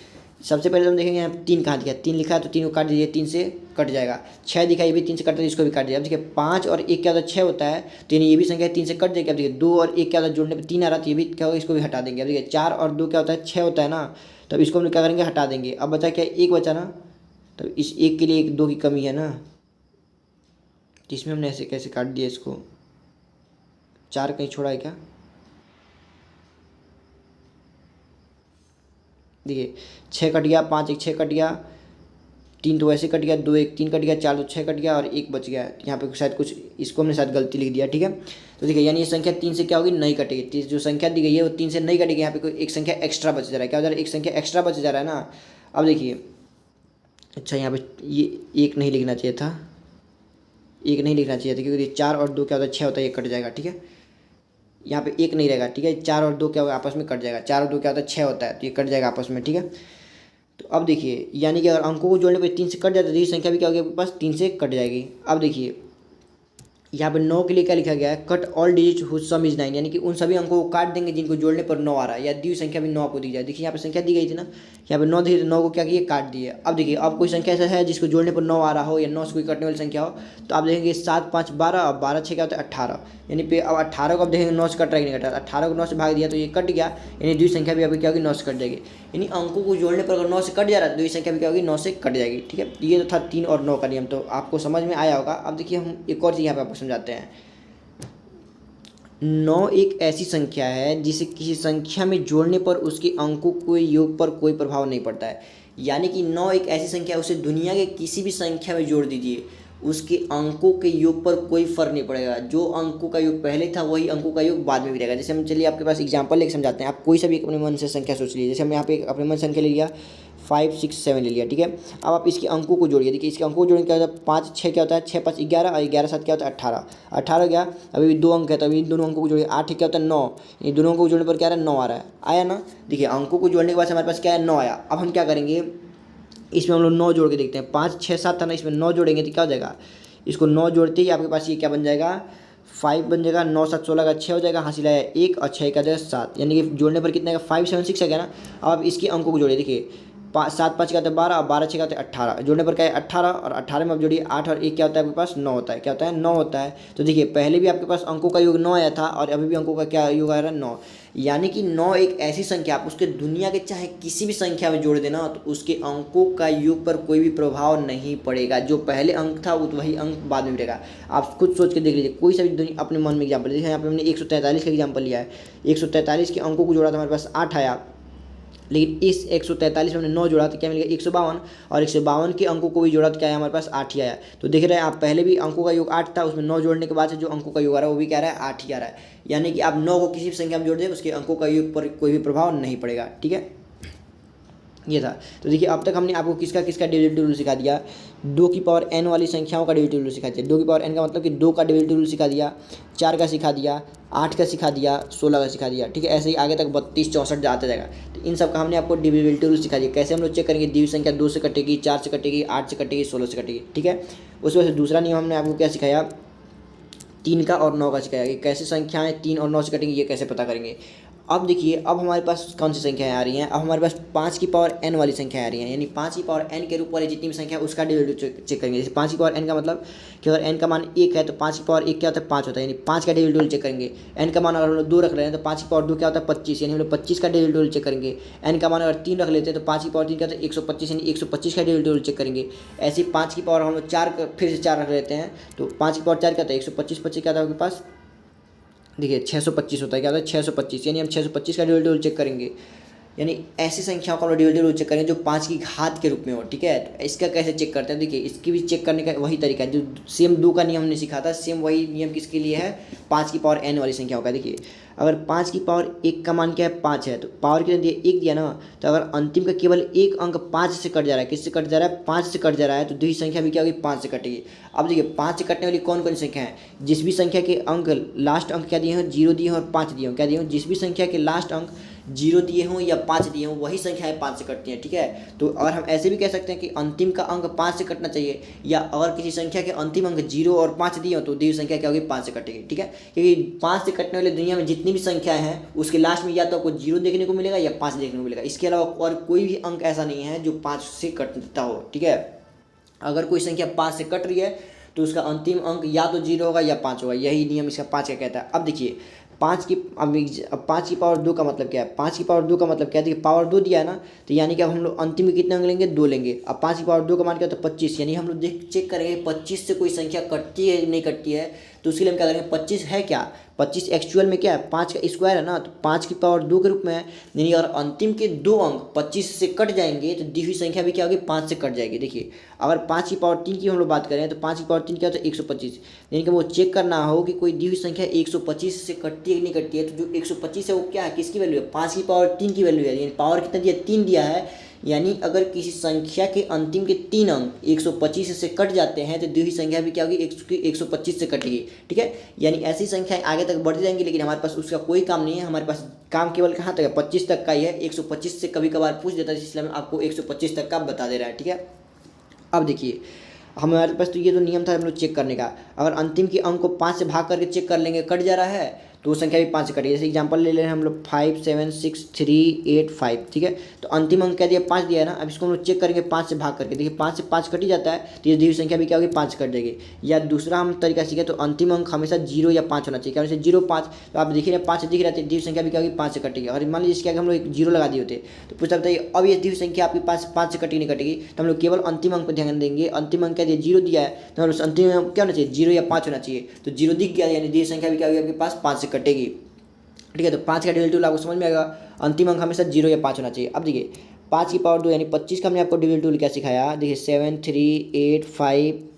सबसे पहले हम देखेंगे यहाँ 3 कहाँ दिया, 3 लिखा है तो 3 को काट दीजिए, 3 से कट जाएगा। 6 दिखा, ये भी 3 से कटता है, इसको भी काट दीजिए। अब देखिए 5 और 1 क्या होता है, 6 होता है, तो ये भी संख्या 3 से कट जाएगी। अब देखिए 2 और 1 क्या होता है, जोड़ने पर 3 आ रहा है, तो ये भी क्या होगा, इसको भी हटा देंगे। अब देखिए 4 और 2 क्या होता है, 6 होता है ना, तो अब इसको हम लोग क्या करेंगे, हटा देंगे। अब बचा क्या, 1 बचा ना, तो इस 1 के लिए 1 2 की कमी है ना, तो इसमें हमने ऐसे कैसे काट दिया इसको। 4 कहीं छोड़ा है क्या, देखिए 6 कट गया, 5 1 6 कट गया, 3 तो वैसे कट गया, 2 1 3 कट गया, 4 तो 6 कट गया और 1 बच गया। यहाँ पे शायद कुछ, इसको हमने शायद गलती लिख दिया, ठीक है। तो देखिए यानी ये संख्या 3 से क्या होगी, नहीं कटेगी। जो संख्या दी गई है वो 3 से नहीं कटेगी। यहाँ पे कोई एक संख्या एक्स्ट्रा बच जा रहा है, क्या हो जा रहा है, एक संख्या एक्स्ट्रा बच जा रहा है ना। अब देखिए, अच्छा यहाँ पे ये 1 नहीं लिखना चाहिए था, 1 नहीं लिखना चाहिए था, क्योंकि 4 और 2 क्या होता है, 6 होता है, ये कट जाएगा, ठीक है। यहाँ पे 1 नहीं रहेगा, ठीक है। 4 और 2 क्या होगा, आपस में कट जाएगा। 4 और 2 क्या होता है, 6 होता है, तो ये कट जाएगा आपस में, ठीक है। तो अब देखिए यानी कि अगर अंकों को जोड़ने पर 3 से कट जाता है तो ये संख्या भी क्या होगी आपके पास, 3 से कट जाएगी। अब देखिए यहाँ पे 9 के लिए क्या लिखा गया है, cut all digit whose sum is 9, यानी कि उन सभी अंकों को काट देंगे जिनको जोड़ने पर 9 आ रहा है, या दी हुई संख्या भी 9 आपको दी जाए। देखिए यहाँ पे संख्या दी गई थी ना, यहाँ पे 9 दी, 9 को क्या किए, काट दिए। अब देखिए अब कोई संख्या ऐसा है जिसको जोड़ने पर 9 आ रहा हो या 9 से कोई कटने वाली संख्या हो, तो आप देखेंगे 7 5 12 और 12 6 क्या होता है, 18। यानी पे अब 18 को आप देखेंगे 9 से कट रहा है कि नहीं कट रहा, 18 को 9 से भाग दिया तो ये कट गया, यानी दूसरी संख्या भी आपकी क्या होगी, 9 से कट जाएगी। यानी अंकों को जोड़ने पर अगर 9 से कट जा रहा है तो दूसरी संख्या भी क्या होगी, 9 से कट जाएगी, ठीक है। ये तो था 3 और 9 का नियम, तो आपको समझ में आया होगा। अब देखिए हम एक और चीज़ यहाँ पे आपको समझाते हैं। 9 एक ऐसी संख्या है जिसे किसी संख्या में जोड़ने पर उसके अंकों के योग पर कोई प्रभाव नहीं पड़ता है। यानी कि 9 एक ऐसी संख्या है, उसे दुनिया के किसी भी संख्या में जोड़ दीजिए, उसके अंकों के योग पर कोई फर्क नहीं पड़ेगा। जो अंकों का योग पहले था वही अंकों का योग बाद में भी रहेगा। जैसे हम, चलिए आपके पास एग्जांपल लेके समझाते हैं। आप कोई सा भी अपने मन से संख्या सोच लीजिए। जैसे हम यहाँ पे अपने मन से संख्या ले लिया 5 6 7 ले लिया, ठीक है। अब आप इसके अंकों को जोड़िए। देखिए इसके अंकों को जोड़ने क्या होता है, 5 6 क्या होता है, 6 5 11 और 11 7 क्या होता है, 18। 18 गया, अभी भी 2 अंक है तो अभी इन दोनों अंकों को जोड़िए। 8 क्या होता है, 9, ये दोनों अंकों को जोड़ने पर क्या आ रहा है, 9 आ रहा है, आया ना। देखिए अंकों को जोड़ने के बाद हमारे पास क्या है, 9 आया। अब हम क्या करेंगे, इसमें हम लोग 9 जोड़ के देखते हैं। 5 6 7 था ना, इसमें 9 जोड़ेंगे तो क्या हो जाएगा, इसको 9 जोड़ते ही आपके पास ये क्या बन जाएगा, 5 बन जाएगा। 9 7 16 का 6 हो जाएगा, हासिल आया 1 और 6 का जाएगा 7, यानी कि जोड़ने पर कितना आएगा, 5 7 6 आ गया ना। अब आप इसके अंकों को जोड़िए। देखिए 7 5 का होता है 12 और 12 6 का होता है 18, जोड़ने पर क्या है 18, और 18 में आप जोड़िए 8 और 1 क्या होता है आपके पास, 9 होता है, क्या होता है, 9 होता है। तो देखिए पहले भी आपके पास अंकों का योग 9 आया था और अभी भी अंकों का क्या योग आ रहा है, 9। यानी कि 9 एक ऐसी संख्या, आप उसके दुनिया के चाहे किसी भी संख्या में जोड़ देना तो उसके अंकों का योग पर कोई भी प्रभाव नहीं पड़ेगा। जो पहले अंक था वो तो वही अंक बाद में रहेगा। आप खुद सोच के देख लीजिए, कोई सा भी अपने मन में एग्जाम्पल। देखिए यहाँ पे हमने 143 का एग्जाम्पल लिया है। 143 के अंकों को जोड़ा तो हमारे पास 8 आया, लेकिन इस 143 में हमने 9 जोड़ा तो क्या मिलेगा, 152, और 152 के अंकों को भी जोड़ा तो क्या है, हमारे पास 8 ही आया। तो देख रहे हैं आप, पहले भी अंकों का योग 8 था, उसमें 9 जोड़ने के बाद से जो अंकों का योग आ रहा है वो भी क्या रहा है, 8 ही आ रहा है। यानी कि आप 9 को किसी भी संख्या में जोड़ दें उसके अंकों का योग पर कोई भी प्रभाव नहीं पड़ेगा, ठीक है। ये था। तो देखिए अब तक हमने आपको किसका किसका डिविजिबिलिटी रूल सिखा दिया, 2 की पावर n वाली संख्याओं का डिविजिबिलिटी रूल सिखा दिया। 2 की पावर n का मतलब कि 2 का डिविजिबिलिटी रूल सिखा दिया, 4 का सिखा दिया, 8 का सिखा दिया, 16 का सिखा दिया, ठीक है। ऐसे ही आगे तक 32 64 आते जाएगा। तो इन सब का हमने आपको डिविजिबिलिटी रूल सिखा दिया। कैसे हम लोग चेक करेंगे, दी हुई संख्या 2 से कटेगी, 4 से कटेगी, 8 से कटेगी, 16 से कटेगी, ठीक है। उस वजह से दूसरा नियम हमने आपको क्या सिखाया, 3 का और 9 का सिखाया कि कैसे संख्याएं 3 और 9 से कटेंगी, ये कैसे पता करेंगे। अब देखिए अब हमारे पास कौन सी संख्याएं आ रही हैं, अब हमारे पास 5 की पावर n वाली संख्याएं आ रही हैं। यानी 5 की पावर n के रूप वाली जितनी भी संख्या है उसका डिविजिबिलिटी चेक करेंगे। जैसे 5 की पावर n का मतलब कि अगर n का मान 1 है तो 5 की पावर 1 क्या होता है, 5 होता है, यानी 5 का डिविजिबिलिटी चेक करेंगे। n का मान अगर हम लोग 2 रख रहे हैं तो 5 की पावर 2 क्या होता है, 25, यानी हम लोग 25 का डिविजिबिलिटी चेक करेंगे। n का मान अगर 3 रख लेते हैं तो 5 की पावर 3 क्या होता है, 125, यानी 125 का डिविजिबिलिटी चेक करेंगे। ऐसे 5 की पावर हम लोग 4 फिर से 4 रख लेते हैं तो 5 की पावर 4 क्या होता है, 125, 25 क्या होता है आपके पास, देखिए 625 होता है, क्या होता है 625, यानी हम 625 का डिविजिबिलिटी चेक करेंगे। यानी ऐसी संख्याओं का हम डिविजिबिलिटी चेक करेंगे जो 5 की घात के रूप में हो, ठीक है। तो इसका कैसे चेक करते हैं, देखिए इसकी भी चेक करने का वही तरीका है जो सेम 2 का नियम हमने सीखा था, सेम वही नियम किसके लिए है, 5 की पावर n वाली संख्याओं का। देखिए अगर 5 की पावर 1 का मान क्या है, 5 है, तो पावर कितना दिया, 1 दिया ना। तो अगर अंतिम का केवल एक अंक 5 से कट जा रहा है, किससे कट जा रहा है, 5 से कट जा रहा है, तो दूसरी संख्या भी क्या होगी, 5 से कटेगी। अब देखिए 5 से कटने वाली कौन कौन सी संख्या है, जिस भी संख्या के अंक लास्ट अंक क्या दिए हैं, 0 दिए हैं और 5 दिए हैं, क्या दिए हैं, जिस भी संख्या के लास्ट अंक जीरो दिए हों या 5 दिए हों, वही संख्याएं 5 से कटती हैं, ठीक है। तो और हम ऐसे भी कह सकते हैं कि अंतिम का अंक 5 से कटना चाहिए, या अगर किसी संख्या के अंतिम अंक 0 और 5 दिए हों तो दी हुई संख्या क्या होगी, 5 से कटेगी, ठीक है। क्योंकि 5 से कटने वाली दुनिया में जितनी भी संख्याएं हैं उसके लास्ट में या तो आपको 0 देखने को मिलेगा या 5 देखने को मिलेगा, इसके अलावा और कोई भी अंक ऐसा नहीं है जो 5 से कटता हो, ठीक है। अगर कोई संख्या 5 से कट रही है तो उसका अंतिम अंक या तो 0 होगा या 5 होगा, यही नियम इसका 5 का कहता है। अब देखिए 5 की पावर 2 का मतलब क्या है, 5 की पावर 2 का मतलब क्या है, देखिए पावर 2 दिया है ना, तो यानी कि अब हम लोग अंतिम में कितने अंक लेंगे, 2 लेंगे। अब 5 की पावर 2 का मान क्या, तो 25, यानी हम लोग चेक करेंगे 25 से कोई संख्या कटती है नहीं कटती है, तो उसके लिए हम क्या करेंगे, 25 है क्या, 25 एक्चुअल में क्या है, 5 का स्क्वायर है ना, तो 5 की पावर 2 के रूप में है, यानी अगर अंतिम के 2 अंक 25 से कट जाएंगे तो दी हुई संख्या भी क्या होगी, 5 से कट जाएगी। देखिए अगर 5 की पावर 3 की हम लोग बात करें तो 5 की पावर 3 क्या होता है, 125, यानी कि वो चेक करना हो कि कोई दी हुई संख्या 125 से कटती है कि नहीं कटती है, तो जो 125 है वो क्या है, किसकी वैल्यू है, 5 की पावर 3 की वैल्यू है, यानी पावर कितना दिया, 3 दिया है, यानी अगर किसी संख्या के अंतिम के 3 अंक 125 से कट जाते हैं तो दी हुई संख्या भी क्या होगी, 125 से कटेगी, ठीक है। यानी ऐसी संख्याएं आगे तक बढ़ती जाएंगी, लेकिन हमारे पास उसका कोई काम नहीं है, हमारे पास काम केवल कहाँ तक है, 25 तक का ही है। 125 से कभी कभार पूछ देता है, इसलिए हम आपको 125 तक का बता दे रहा है, ठीक है। अब देखिए हमारे पास तो ये तो नियम था हम लोग चेक करने का, अगर अंतिम के अंक को 5 से भाग करके चेक कर लेंगे कट जा रहा है तो वो संख्या भी 5 से कटेगी। जैसे एग्जांपल ले ले रहे हैं हम लोग 5 7 6 3 8 5, ठीक है। तो अंतिम अंक क्या दिया, 5 दिया है ना, अब इसको हम लोग चेक करेंगे 5 से भाग करके, देखिए 5 से 5 कट ही जाता है, तो ये दी हुई संख्या भी क्या होगी, 5 कट जाएगी। या दूसरा हम तरीका सीखे तो अंतिम अंक हमेशा 0 या 5 होना चाहिए, क्या जैसे 0 5, तो आप देखिए 5 दिख रहा है, दी हुई संख्या भी क्या होगी, 5 से कटेगी। और मान लीजिए क्या हम लोग एक 0 लगा दिए होते तो पूछता बताइए अब ये दी हुई संख्या आपके पास 5 से कटेगी नहीं कटेगी, तो हम लोग केवल अंतिम अंक पर ध्यान देंगे। अंतिम अंक क्या दिया, 0 दिया है, तो हम लोग अंतिम अंक क्या होना चाहिए, 0 या 5 होना चाहिए, तो 0 दिख गया, यानी दी संख्या भी क्या होगी आपके पास, 5 से कटेगी, ठीक है। तो 5 का डिविडेंड आपको समझ में आएगा, अंतिम अंक हमेशा 0 या 5 होना चाहिए। अब देखिए 5 की पावर 2 यानी 25 का हमने आपको डिविडेंड क्या सिखाया, देखिए 7 3 8 5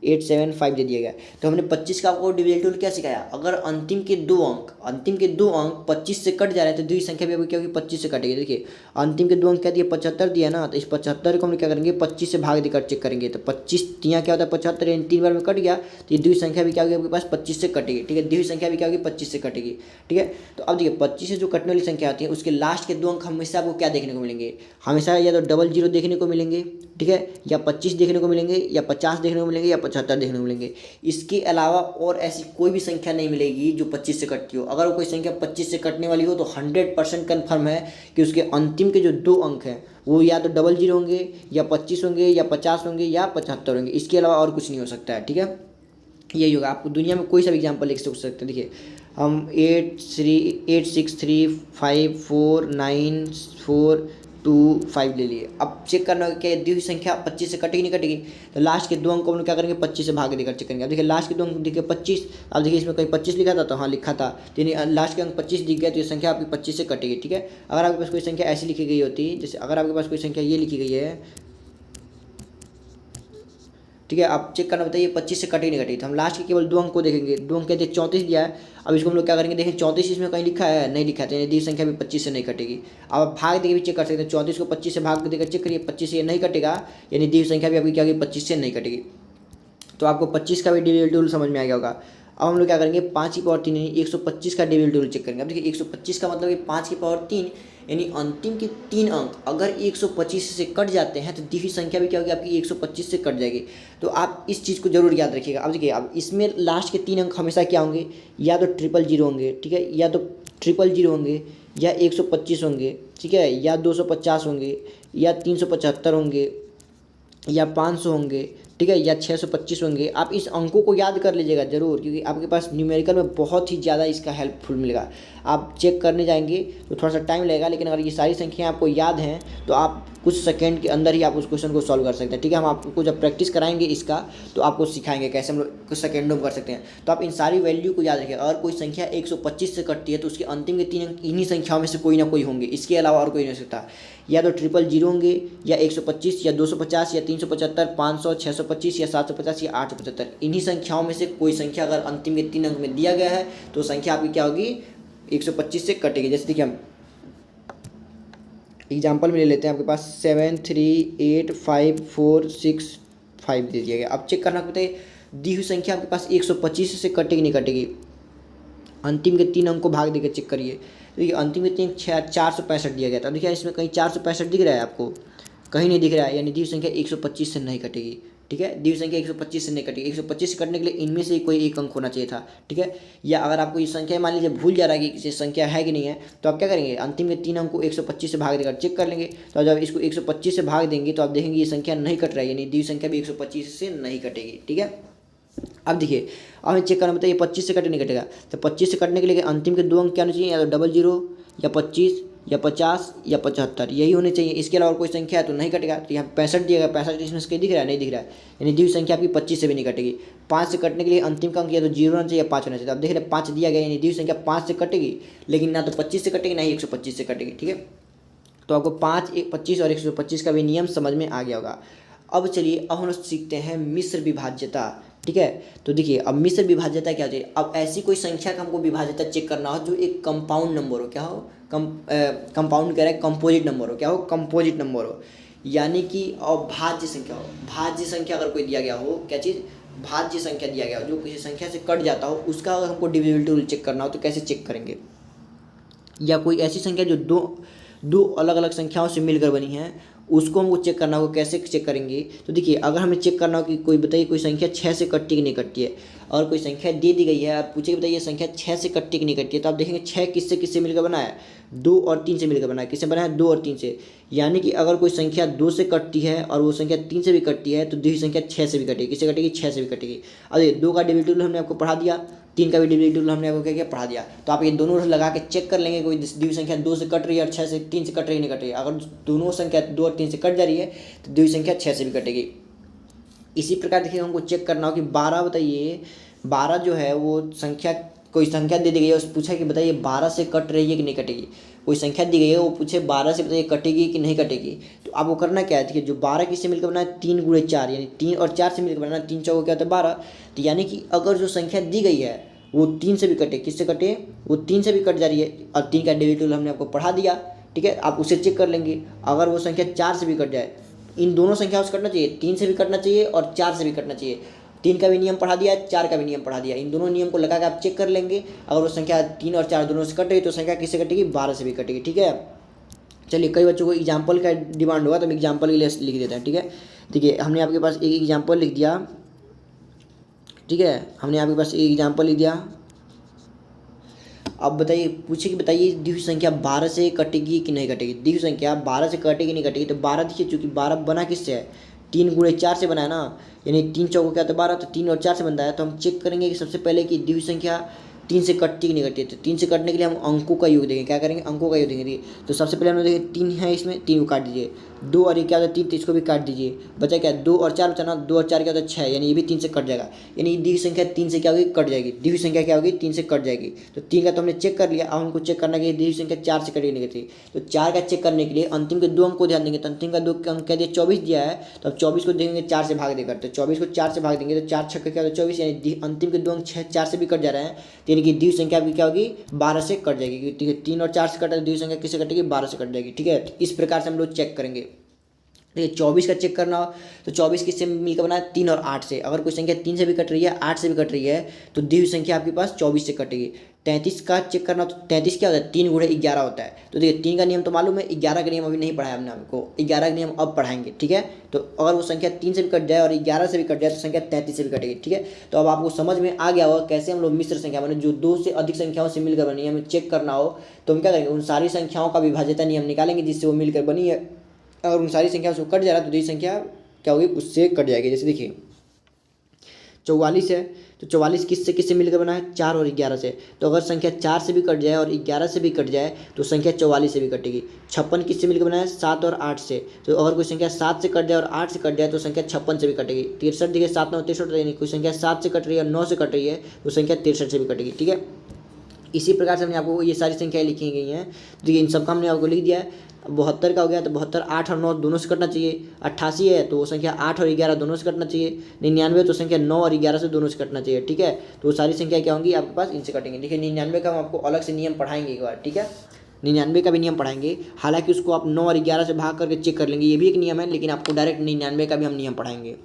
8 7 5 दे दिया गया, तो हमने 25 का आपको डिविडेंड क्या सिखाया, अगर अंतिम के 2 अंक 25 से कट जा रहे हैं तो दूसरी संख्या भी अभी क्या होगी, 25 से कटेगी। देखिए अंतिम के 2 अंक क्या दिए, 75 दिया ना, तो इस 75 को हम क्या करेंगे, 25 से भाग देकर चेक करेंगे, तो 25 यहाँ क्या होता है 75, यानी 3 बार में कट गया, तो ये दूसरी संख्या भी क्या होगी आपके पास, 25 से कटेगी, ठीक है। दूसरी संख्या भी क्या होगी, 25 से कटेगी, ठीक है। तो अब देखिए 25 से जो कटने वाली संख्या आती है उसके लास्ट के 2 अंक हमेशा आपको क्या देखने को मिलेंगे, हमेशा या तो डबल 0 देखने को मिलेंगे, ठीक है, या 25 देखने को मिलेंगे, या 50 देखने को मिलेंगे, या 75 देखने को मिलेंगे। इसके अलावा और ऐसी कोई भी संख्या नहीं मिलेगी जो 25 से कटती हो। अगर कोई संख्या 25 से कटने वाली हो तो 100% कन्फर्म है कि उसके अंतिम के जो 2 अंक हैं वो या तो डबल 0 होंगे, या 25 होंगे, या 50 होंगे, या 75 होंगे, इसके अलावा और कुछ नहीं हो सकता है, ठीक है। यही होगा, आपको दुनिया में कोई सा भी एग्जाम्पल लिख सकते हैं। देखिए हम 8 6 3 5 4 9 4 2 5 ले लिए। अब चेक करना होगा क्या दी हुई संख्या 25 से कटेगी नहीं कटेगी, तो लास्ट के 2 अंक को हम क्या करेंगे, 25 से भाग देकर चेक करेंगे। अब देखिए लास्ट के 2 अंक देखिए 25, अब देखिए इसमें कहीं 25 लिखा था, तो हाँ लिखा था, तो यानी लास्ट के अंक 25 दिख गया, तो ये संख्या आपकी 25 से कटेगी, ठीक है। अगर आपके पास कोई संख्या ऐसी लिखी गई होती, जैसे अगर आपके पास कोई संख्या ये लिखी गई है, ठीक है, आप चेक करना बताइए 25 से कटी नहीं कटी, तो हम लास्ट के केवल 2 अंक को देखेंगे। 2 अंक कहते हैं 34 दिया है, अब इसको हम लोग क्या करेंगे, देखें 34 इसमें कहीं लिखा है, नहीं लिखा है, तो यानी दी संख्या भी 25 से नहीं कटेगी। अब आप भाग देके भी चेक कर सकते हैं, 34 को 25 से भाग देकर चेक करिए, 25 से ये नहीं कटेगा, यानी दी संख्या भी आपकी क्या होगी, 25 से नहीं कटेगी। तो आपको 25 का भी डिविडेंड रूल समझ में आ गया होगा। अब हम लोग क्या करेंगे, 5 की पावर 3 यानी 125 का डिविडेंड रूल चेक करेंगे। अब देखिए 125 का मतलब कि 5 की पावर 3 यानी अंतिम के 3 अंक अगर 125 से कट जाते हैं तो दी हुई संख्या भी क्या होगी आपकी, 125 से कट जाएगी। तो आप इस चीज़ को जरूर याद रखिएगा। अब देखिए अब इसमें लास्ट के 3 अंक हमेशा क्या होंगे, या तो 000 होंगे, ठीक है, या तो 000 होंगे, या 125 होंगे, ठीक है, या 250 होंगे, या 375 होंगे, या 500 होंगे, ठीक है, या 625 होंगे। आप इस अंकों को याद कर लीजिएगा जरूर, क्योंकि आपके पास न्यूमेरिकल में बहुत ही ज़्यादा इसका हेल्पफुल मिलेगा। आप चेक करने जाएंगे तो थोड़ा सा टाइम लगेगा, लेकिन अगर ये सारी संख्याएं आपको याद हैं तो आप कुछ सेकंड के अंदर ही आप उस क्वेश्चन को सॉल्व कर सकते हैं, ठीक है। हम आपको जब प्रैक्टिस कराएंगे इसका तो आपको सिखाएंगे कैसे हम लोग कुछ सेकंडों में कर सकते हैं। तो आप इन सारी वैल्यू को याद रखिए। अगर कोई संख्या 125 से कटती है तो उसके अंतिम के 3 अंक इन्हीं संख्याओं में से कोई ना कोई होंगे, इसके अलावा और कोई नहीं हो सकता। या तो 000 होंगे, या 125, या 250, या 375, 500, 625, या 750, या 875। इन्हीं संख्याओं में से कोई संख्या अगर अंतिम के 3 अंक में दिया गया है तो संख्या आपकी क्या होगी, 125 से कटेगी। जैसे देखिए हम एग्जाम्पल में ले लेते हैं, आपके पास 7 3 8 5 4 6 5 दे दिया गया। अब चेक करना बताइए दी हुई संख्या आपके पास 125 से कटेगी नहीं कटेगी। अंतिम के 3 अंक को भाग देकर चेक करिए। तो ये अंतिम के 3 465 दिया गया था। देखिए इसमें कहीं 465 दिख रहा है आपको? कहीं नहीं दिख रहा है, यानी द्विघात संख्या 125 से नहीं कटेगी। ठीक है, द्विघात संख्या 125 से नहीं कटेगी। 125 से कटने के लिए इनमें से कोई एक अंक होना चाहिए था। ठीक है, या अगर आपको ये संख्या मान लीजिए भूल जा रहा है कि ये संख्या है कि नहीं है, तो आप क्या करेंगे, अंतिम के 3 अंक को 125 से भाग देकर चेक कर लेंगे। तो जब इसको 125 से भाग देंगे तो आप देखेंगे ये संख्या नहीं कट रहा है, यानी द्विघात संख्या भी 125 से नहीं कटेगी। ठीक है, अब देखिए, अब हमें चेक करना बताइए 25 से कटे नहीं कटेगा। तो 25 से कटने के लिए अंतिम के 2 अंक क्या होने चाहिए, या तो 00 या 25 या 50 या 75, यही होने चाहिए। इसके अलावा कोई संख्या है तो नहीं कटेगा। तो यहाँ 65 दिया गया, 65 इसमें से दिख रहा है, नहीं दिख रहा है, यानी द्विघात संख्या आपकी 25 से भी नहीं कटेगी। 5 से कटने के लिए अंतिम का अंक या तो 0 होना चाहिए या 5 होना चाहिए। अब देख रहे 5 दिया गया, यानी द्विघात संख्या 5 से कटेगी, लेकिन ना तो 25 से कटेगी ना ही 125 से कटेगी। ठीक है, तो आपको 5, 25 और 125 का भी नियम समझ में आ गया होगा। अब चलिए, अब हम सीखते हैं मिश्र विभाज्यता। ठीक है, तो देखिए अब मिश्र विभाज्यता क्या होती है। अब ऐसी कोई संख्या का हमको विभाज्यता चेक करना हो जो एक कंपाउंड नंबर हो, क्या हो, कंपाउंड कह रहे हैं, कंपोजिट नंबर हो, क्या हो, कंपोजिट नंबर हो, यानी कि अभाज्य संख्या हो। भाज्य संख्या अगर कोई दिया गया हो, क्या चीज़, भाज्य संख्या दिया गया हो जो किसी संख्या से कट जाता हो, उसका अगर हमको डिविजिबिलिटी रूल चेक करना हो तो कैसे चेक करेंगे। या कोई ऐसी संख्या जो दो अलग अलग संख्याओं से मिलकर बनी है, उसको हमको चेक करना होगा, कैसे चेक करेंगे। तो देखिए, अगर हमें चेक करना हो कि कोई बताइए कोई संख्या 6 से कटती कि नहीं कटती है, और कोई संख्या दे दी गई है और पूछे कि बताइए संख्या 6 से कटती कि नहीं कटती है, तो आप देखेंगे 6 किससे किससे मिलकर बना है, 2 और 3 से मिलकर बना है। किससे बना है, 2 और 3 से। यानी कि अगर कोई संख्या 2 से कटती है और वो संख्या 3 से भी कटती है, तो द्विघात संख्या 6 से भी कटेगी। किससे कटेगी, 6 से भी कटेगी। अब 2 का डिविजिबिलिटी रूल हमने आपको पढ़ा दिया, 3 का भी डिविजिबिलिटी रूल हमने आपको क्या किया, पढ़ा दिया। तो आप ये दोनों लगा के चेक कर लेंगे, कोई द्विघात संख्या 2 से कट रही है और 6 से 3 से कट रही नहीं कट रही है। अगर दोनों संख्या 2 और 3 से कट जा रही है तो द्विघात संख्या 6 से भी कटेगी। इसी प्रकार देखिए, हमको चेक करना हो कि 12 बताइए, 12 जो है वो संख्या, कोई संख्या दे दी गई है, उससे पूछा कि बताइए 12 से कट रही है कि नहीं कटेगी। कोई संख्या दी गई है, वो पूछे 12 से बताइए कटेगी कि नहीं कटेगी। तो आपको करना क्या है, देखिए जो 12 किससे मिलकर बना है, 3 गुणे 4, यानी 3 और 4 से मिलकर बना है, 3 चौको क्या होता है 12। तो यानी कि अगर जो संख्या दी गई है वो 3 से भी कटे, किससे कटे, वो 3 से भी कट जा रही है, और 3 का डिविजिबिलिटी रूल हमने आपको पढ़ा दिया। ठीक है, आप उसे चेक कर लेंगे। अगर वो संख्या 4 से भी कट जाए, इन दोनों संख्याओं से कटना चाहिए, 3 से भी कटना चाहिए और 4 से भी कटना चाहिए। 3 का भी नियम पढ़ा दिया, 4 का भी नियम पढ़ा दिया। इन दोनों नियम को लगा के आप चेक कर लेंगे। अगर वो संख्या 3 और 4 दोनों से कट रही तो संख्या किससे कटेगी, 12 से भी कटेगी। ठीक है, चलिए, कई बच्चों को एग्जाम्पल का डिमांड होगा तो हम एग्जाम्पल के लिए लिख देते हैं। ठीक है, देखिए हमने आपके पास एक एग्जाम्पल लिख दिया। ठीक है, हमने आपके पास एक एग्जाम्पल लिख दिया। अब बताइए, पूछे कि बताइए द्विघात संख्या 12 से कटेगी कि नहीं कटेगी। द्विघात संख्या 12 से कटेगी नहीं कटेगी। तो 12 देखिए, चूँकि 12 बना किससे है, 3 गुणे 4 से बना है ना, यानी 3 चौको क्या होता है 12, तो 3 और 4 से बनता है। तो हम चेक करेंगे कि सबसे पहले कि द्विघात संख्या 3 से कटती कि नहीं कटती है। तो 3 से कटने के लिए हम अंकों का योग देंगे। क्या करेंगे, अंकों का योग देंगे। तो सबसे पहले हम देखेंगे 3 है इसमें, 3 को काट दीजिए। 2 और ये क्या होता है 3, तो इसको भी काट दीजिए। बचा क्या, 2 और 4 बचा ना, 2 और 4 क्या होता है 6, यानी ये भी 3 से कट जाएगा। यानी द्विघात संख्या 3 से क्या होगी, कट जाएगी। द्विघात संख्या क्या होगी, 3 से कट जाएगी। तो 3 का तो हमने चेक कर लिया। अब हमको चेक करना है कि द्विघात संख्या 4 से कटेगी नहीं कटेगी। तो 4 का चेक करने के लिए अंतिम के 2 अंक को ध्यान देंगे। तो अंतिम का 2 अंक क्या दिया, 24 दिया है। तो अब 24 को देंगे 4 से भाग देकर। तो 24 को 4 से भाग देंगे तो 4 छक्के क्या होता है 24, यानी अंतिम के 2 अंक 4 से भी कट जा रहे हैं। तो यानी कि द्विघात संख्या आपकी क्या होगी, 12 से कट जाएगी। क्योंकि 3 और 4 से कटा, द्विघात संख्या किससे कटेगी, 12 से कट जाएगी। ठीक है, इस प्रकार से हम लोग चेक करेंगे। देखिए 24 का चेक करना हो तो 24 किससे मिलकर बना है, 3 और 8 से। अगर कोई संख्या 3 से भी कट रही है, 8 से भी कट रही है, तो द्विघात संख्या आपके पास 24 से कटेगी। 33 का चेक करना हो तो 33 क्या होता है, 3 गुणे 11 होता है। तो देखिए 3 का नियम तो मालूम है, 11 का नियम अभी नहीं पढ़ाया हमने आपको, 11 का नियम अब पढ़ाएंगे। ठीक है, तो अगर वो संख्या 3 से भी कट जाए और 11 से भी कट जाए तो संख्या 33 से भी कटेगी। ठीक है, तो अब आपको समझ में आ गया होगा कैसे हम लोग मिश्र संख्या माने जो 2 से अधिक संख्याओं से मिलकर बनी है, हमें चेक करना हो तो हम क्या करेंगे, उन सारी संख्याओं का विभाज्यता नियम निकालेंगे जिससे वो मिलकर बनी है। अगर उन सारी संख्याओं से कट जा रहा है तो द्विघात संख्या क्या होगी, उससे कट जाएगी। जैसे देखिए 44 है, तो 44 किससे किससे मिलकर बना है, 4 और 11 से। तो अगर संख्या 4 से भी कट जाए और 11 से भी कट जाए तो संख्या 44 से भी कटेगी। 56 किससे मिलकर बना है, 7 और 8 से। तो अगर कोई संख्या 7 से कट जाए और 8 से कट जाए तो संख्या 56 से भी कटेगी। 63 देखिए 7 9 63, यानी कोई संख्या 7 से कट रही है और 9 से कट रही है तो संख्या 63 से भी कटेगी। ठीक है, इसी प्रकार से हमने आपको ये सारी संख्याएं लिखी गई हैं। देखिए इन सबका हमने आपको लिख दिया है। 72 का हो गया तो 72 8 और 9 दोनों से कटना चाहिए। 88 है तो वो संख्या 8 और 11 दोनों से कटना चाहिए। 99 तो संख्या 9 और 11 से दोनों से कटना चाहिए। ठीक है, तो वो सारी संख्या क्या होंगी आपके पास, इनसे कटेंगे। देखिए 99 का हम आपको अलग से नियम पढ़ाएंगे एक बार। ठीक है, 99 का भी नियम पढ़ाएंगे, हालांकि उसको आप 9 और 11 से भाग करके चेक कर लेंगे, ये भी एक नियम है, लेकिन आपको डायरेक्ट 99 का भी हम नियम पढ़ाएंगे।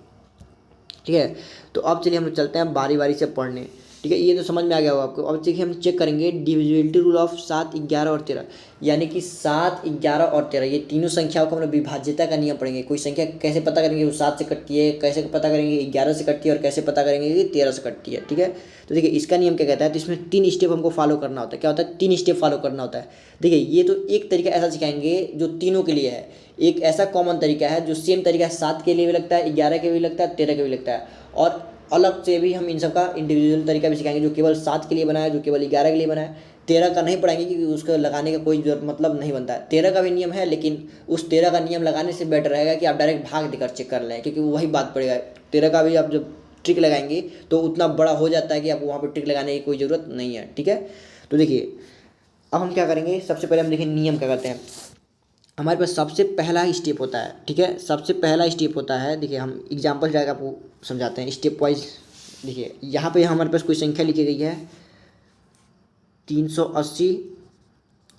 ठीक है, तो अब चलिए हम लोग चलते हैं बारी बारी से पढ़ने। ठीक है, ये तो समझ में आ गया होगा आपको। अब देखिए हम चेक करेंगे डिविजिबिलिटी रूल ऑफ 7, 11 और 13, यानी कि 7, 11 और 13 ये तीनों संख्याओं को हम लोग विभाज्यता का नियम पढ़ेंगे। कोई संख्या कैसे पता करेंगे वो 7 से कटती है, कैसे पता करेंगे 11 से कटती है, और कैसे पता करेंगे कि 13 से कटती है। ठीक है, तो देखिए इसका नियम क्या कहता है, तो इसमें 3 स्टेप हमको फॉलो करना होता है। क्या होता है, 3 स्टेप फॉलो करना होता है। देखिए ये तो एक तरीका ऐसा सिखाएंगे जो तीनों के लिए है, एक ऐसा कॉमन तरीका है जो सेम तरीका 7 के लिए भी लगता है, 11 के भी लगता है, 13 के भी लगता है, और अलग से भी हम इन सब का इंडिविजुअल तरीका भी सिखाएंगे जो केवल 7 के लिए बना है, जो केवल 11 के लिए बना है। 13 का नहीं पढ़ाएंगे क्योंकि उसको लगाने का कोई मतलब नहीं बनता है। 13 का भी नियम है, लेकिन उस 13 का नियम लगाने से बेटर रहेगा कि आप डायरेक्ट भाग देकर चेक कर लें, क्योंकि वही बात पड़ेगा। 13 का भी आप जब ट्रिक लगाएंगे तो उतना बड़ा हो जाता है कि आपको वहाँ पर ट्रिक लगाने की कोई ज़रूरत नहीं है। ठीक है, तो देखिए अब हम क्या करेंगे, सबसे पहले हम देखिए नियम क्या करते हैं। हमारे पास सबसे पहला स्टेप होता है, ठीक है, सबसे पहला स्टेप होता है, देखिए हम एग्जाम्पल जाकर आपको समझाते हैं स्टेप वाइज। देखिए यहाँ पे हमारे पास कोई संख्या लिखी गई है 380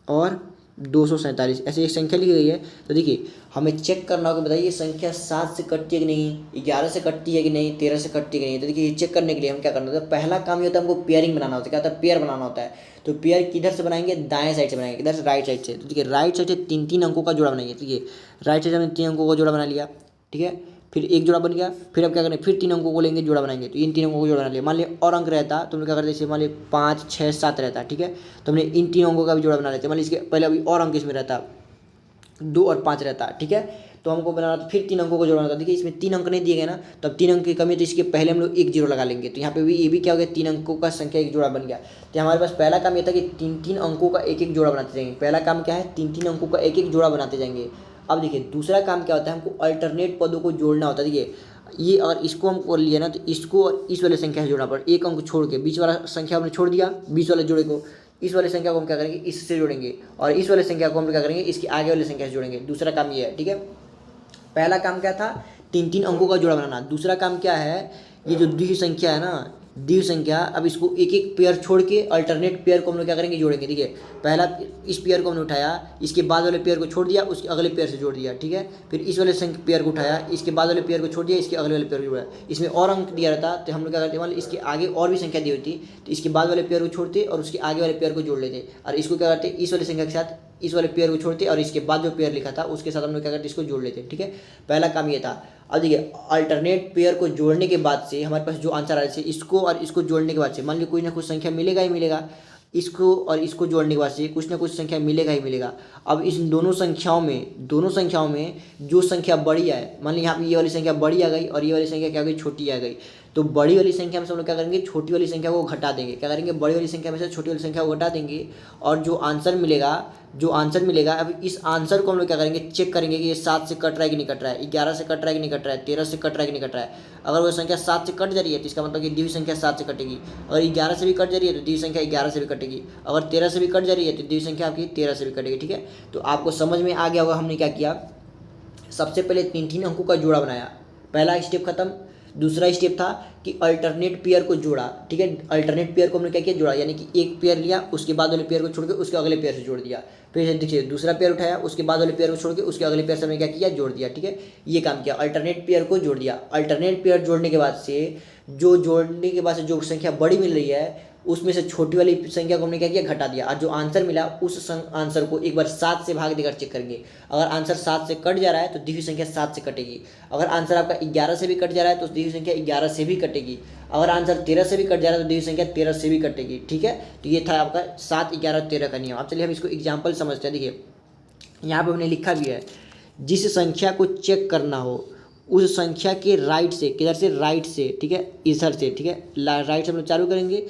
और 247, ऐसे एक संख्या लिखी गई है। तो देखिए हमें चेक करना होगा, बताइए संख्या 7 से कटती है कि नहीं, 11 से कटती है कि नहीं, 13 से कटती है कि नहीं। तो देखिए ये चेक करने के लिए हम क्या करना होता है, पहला काम ये होता है हमको पेयरिंग बनाना होता है। क्या होता है, पेयर बनाना होता है। तो पेयर किधर से बनाएंगे, दाएं साइड से बनाएंगे, किधर से, राइट साइड से। तो देखिए राइट साइड से 3-3 अंकों का जोड़ा बनाएंगे। देखिए राइट साइड से हमने 3 अंकों का जोड़ा बना लिया, ठीक है, फिर एक जोड़ा बन गया, फिर अब क्या करें, फिर 3 अंकों को लेंगे, जोड़ा बनाएंगे। तो इन 3 अंकों को जोड़ा बना लिया। मान लिया और अंक रहता तो हम क्या करते, जैसे मान लिया 5, 6, 7 रहता, ठीक है, तो हमने इन 3 अंकों का भी जोड़ा बना लेते। मान लीजिए इसके पहले अभी और अंक इसमें रहता 2 और 5 रहता, ठीक है, तो हमको बनाना तो फिर 3 अंकों को जोड़ना था। देखिए इसमें 3 अंक नहीं दिए गए ना, तो अब 3 अंक की कमी है, तो इसके पहले हम लोग 1 0 लगा लेंगे। तो यहाँ पे भी ये भी क्या हो गया, 3 अंकों का संख्या एक जोड़ा बन गया। तो हमारे पास पहला काम ये था कि 3-3 अंकों का एक एक जोड़ा बनाते जाएंगे। पहला काम क्या है, 3-3 अंकों का एक एक जोड़ा बनाते जाएंगे। अब देखिए दूसरा काम क्या होता है, हमको अल्टरनेट पदों को जोड़ना होता है। देखिए ये अगर इसको हम कर लिया ना, तो इसको और इस वाले संख्या से जोड़ना पड़ा, एक अंक छोड़ के बीच वाला संख्या हमने छोड़ दिया, बीच वाले जोड़े को, इस वाले संख्या को हम क्या करेंगे, इससे जोड़ेंगे, और इस वाले संख्या को हम क्या करेंगे, इसके आगे वाले संख्या से जोड़ेंगे। दूसरा काम ये है, ठीक है। पहला काम क्या था, 3-3 अंकों का जोड़ा बनाना। दूसरा काम क्या है, ये जो द्विघ संख्या है ना, द्विघ संख्या, अब इसको एक एक पेयर छोड़ के अल्टरनेट पेयर को हम लोग क्या करेंगे, जोड़ेंगे। ठीक है, पहला इस पेयर को हमने उठाया, इसके बाद वाले पेयर को छोड़ दिया, उसके अगले पेयर से जोड़ दिया, ठीक है, फिर इस वाले पेयर को उठाया, इसके बाद वाले पेयर को छोड़ दिया, इसके अगले वाले पेयर को जोड़ा। इसमें और अंक दिया रहता तो हम लोग क्या करते, मान लो इसके आगे और भी संख्या दी होती, तो इसके बाद वाले पेयर को छोड़ते और उसके आगे वाले पेयर को जोड़ लेते, और इसको क्या करते, इस वाले संख्या के साथ इस वाले पेयर को छोड़ते और इसके बाद जो पेयर लिखा था उसके साथ हम लोग क्या करते, इसको जोड़ लेते। ठीक है, पहला काम ये था। अब देखिए अल्टरनेट पेयर को जोड़ने के बाद से हमारे पास जो आंसर आ रहा है, इसको और इसको जोड़ने के बाद से मान लीजिए कोई ना कुछ संख्या मिलेगा ही मिलेगा, इसको और इसको जोड़ने के बाद से कुछ ना कुछ संख्या मिलेगा ही मिलेगा। अब इस दोनों संख्याओं में जो संख्या बड़ी आए, मान लीजिए यहाँ पे ये वाली संख्या बड़ी आ गई और ये वाली संख्या क्या आ गई, छोटी आ गई, तो बड़ी वाली संख्या में सब लोग क्या करेंगे, छोटी वाली संख्या को घटा देंगे। क्या करेंगे, बड़ी वाली संख्या में से छोटी वाली संख्या को घटा देंगे, और जो आंसर मिलेगा अब इस आंसर को हम लोग क्या करेंगे, चेक करेंगे कि ये 7 से कट रहा है कि नहीं कट रहा है, 11 से कट रहा है कि नहीं कट रहा है, 13 से कट रहा है कि नहीं कट रहा है। अगर वो संख्या 7 से कट जा रही है तो इसका मतलब कि द्विघ संख्या 7 से कटेगी। अगर 11 से भी कट जा रही है तो द्विघ संख्या 11 से भी कटेगी। अगर 13 से भी कट जा रही है तो द्विघ संख्या आपकी 13 से भी कटेगी। ठीक है, तो आपको समझ में आ गया होगा हमने क्या किया। सबसे पहले 3-3 अंकों का जोड़ा बनाया, पहला स्टेप खत्म। दूसरा स्टेप था कि अल्टरनेट पेयर को जोड़ा। ठीक है, अल्टरनेट पेयर को हमने क्या किया, जोड़ा, यानी कि एक पेयर लिया, उसके बाद वाले पेयर को छोड़ के उसके अगले पेयर से जोड़ दिया। फिर देखिए दूसरा पेयर उठाया, उसके बाद वाले पेयर को छोड़ के उसके अगले पेयर से हमने क्या किया, जोड़ दिया। ठीक है, ये काम किया, अल्टरनेट पेयर को जोड़ दिया। अल्टरनेट पेयर जोड़ने के बाद से जो संख्या बड़ी मिल रही है उसमें से छोटी वाली संख्या को हमने क्या किया, घटा दिया, और जो आंसर मिला उस आंसर को एक बार 7 से भाग देकर चेक करेंगे। अगर आंसर 7 से कट जा रहा है तो द्विघ संख्या 7 से कटेगी। अगर आंसर आपका 11 से भी कट जा रहा है तो द्विघ संख्या 11 से भी कटेगी। अगर आंसर 13 से भी कट जा रहा है तो द्विघ संख्या 13 से भी कटेगी। ठीक है, तो ये था आपका 7, 11, 13 का नियम। अब चलिए हम इसको एग्जाम्पल समझते हैं। देखिए यहाँ पर हमने लिखा भी है, जिस संख्या को चेक करना हो उस संख्या के राइट से, किधर से, राइट से, ठीक है, इधर से, ठीक है, राइट से हम लोग चालू करेंगे,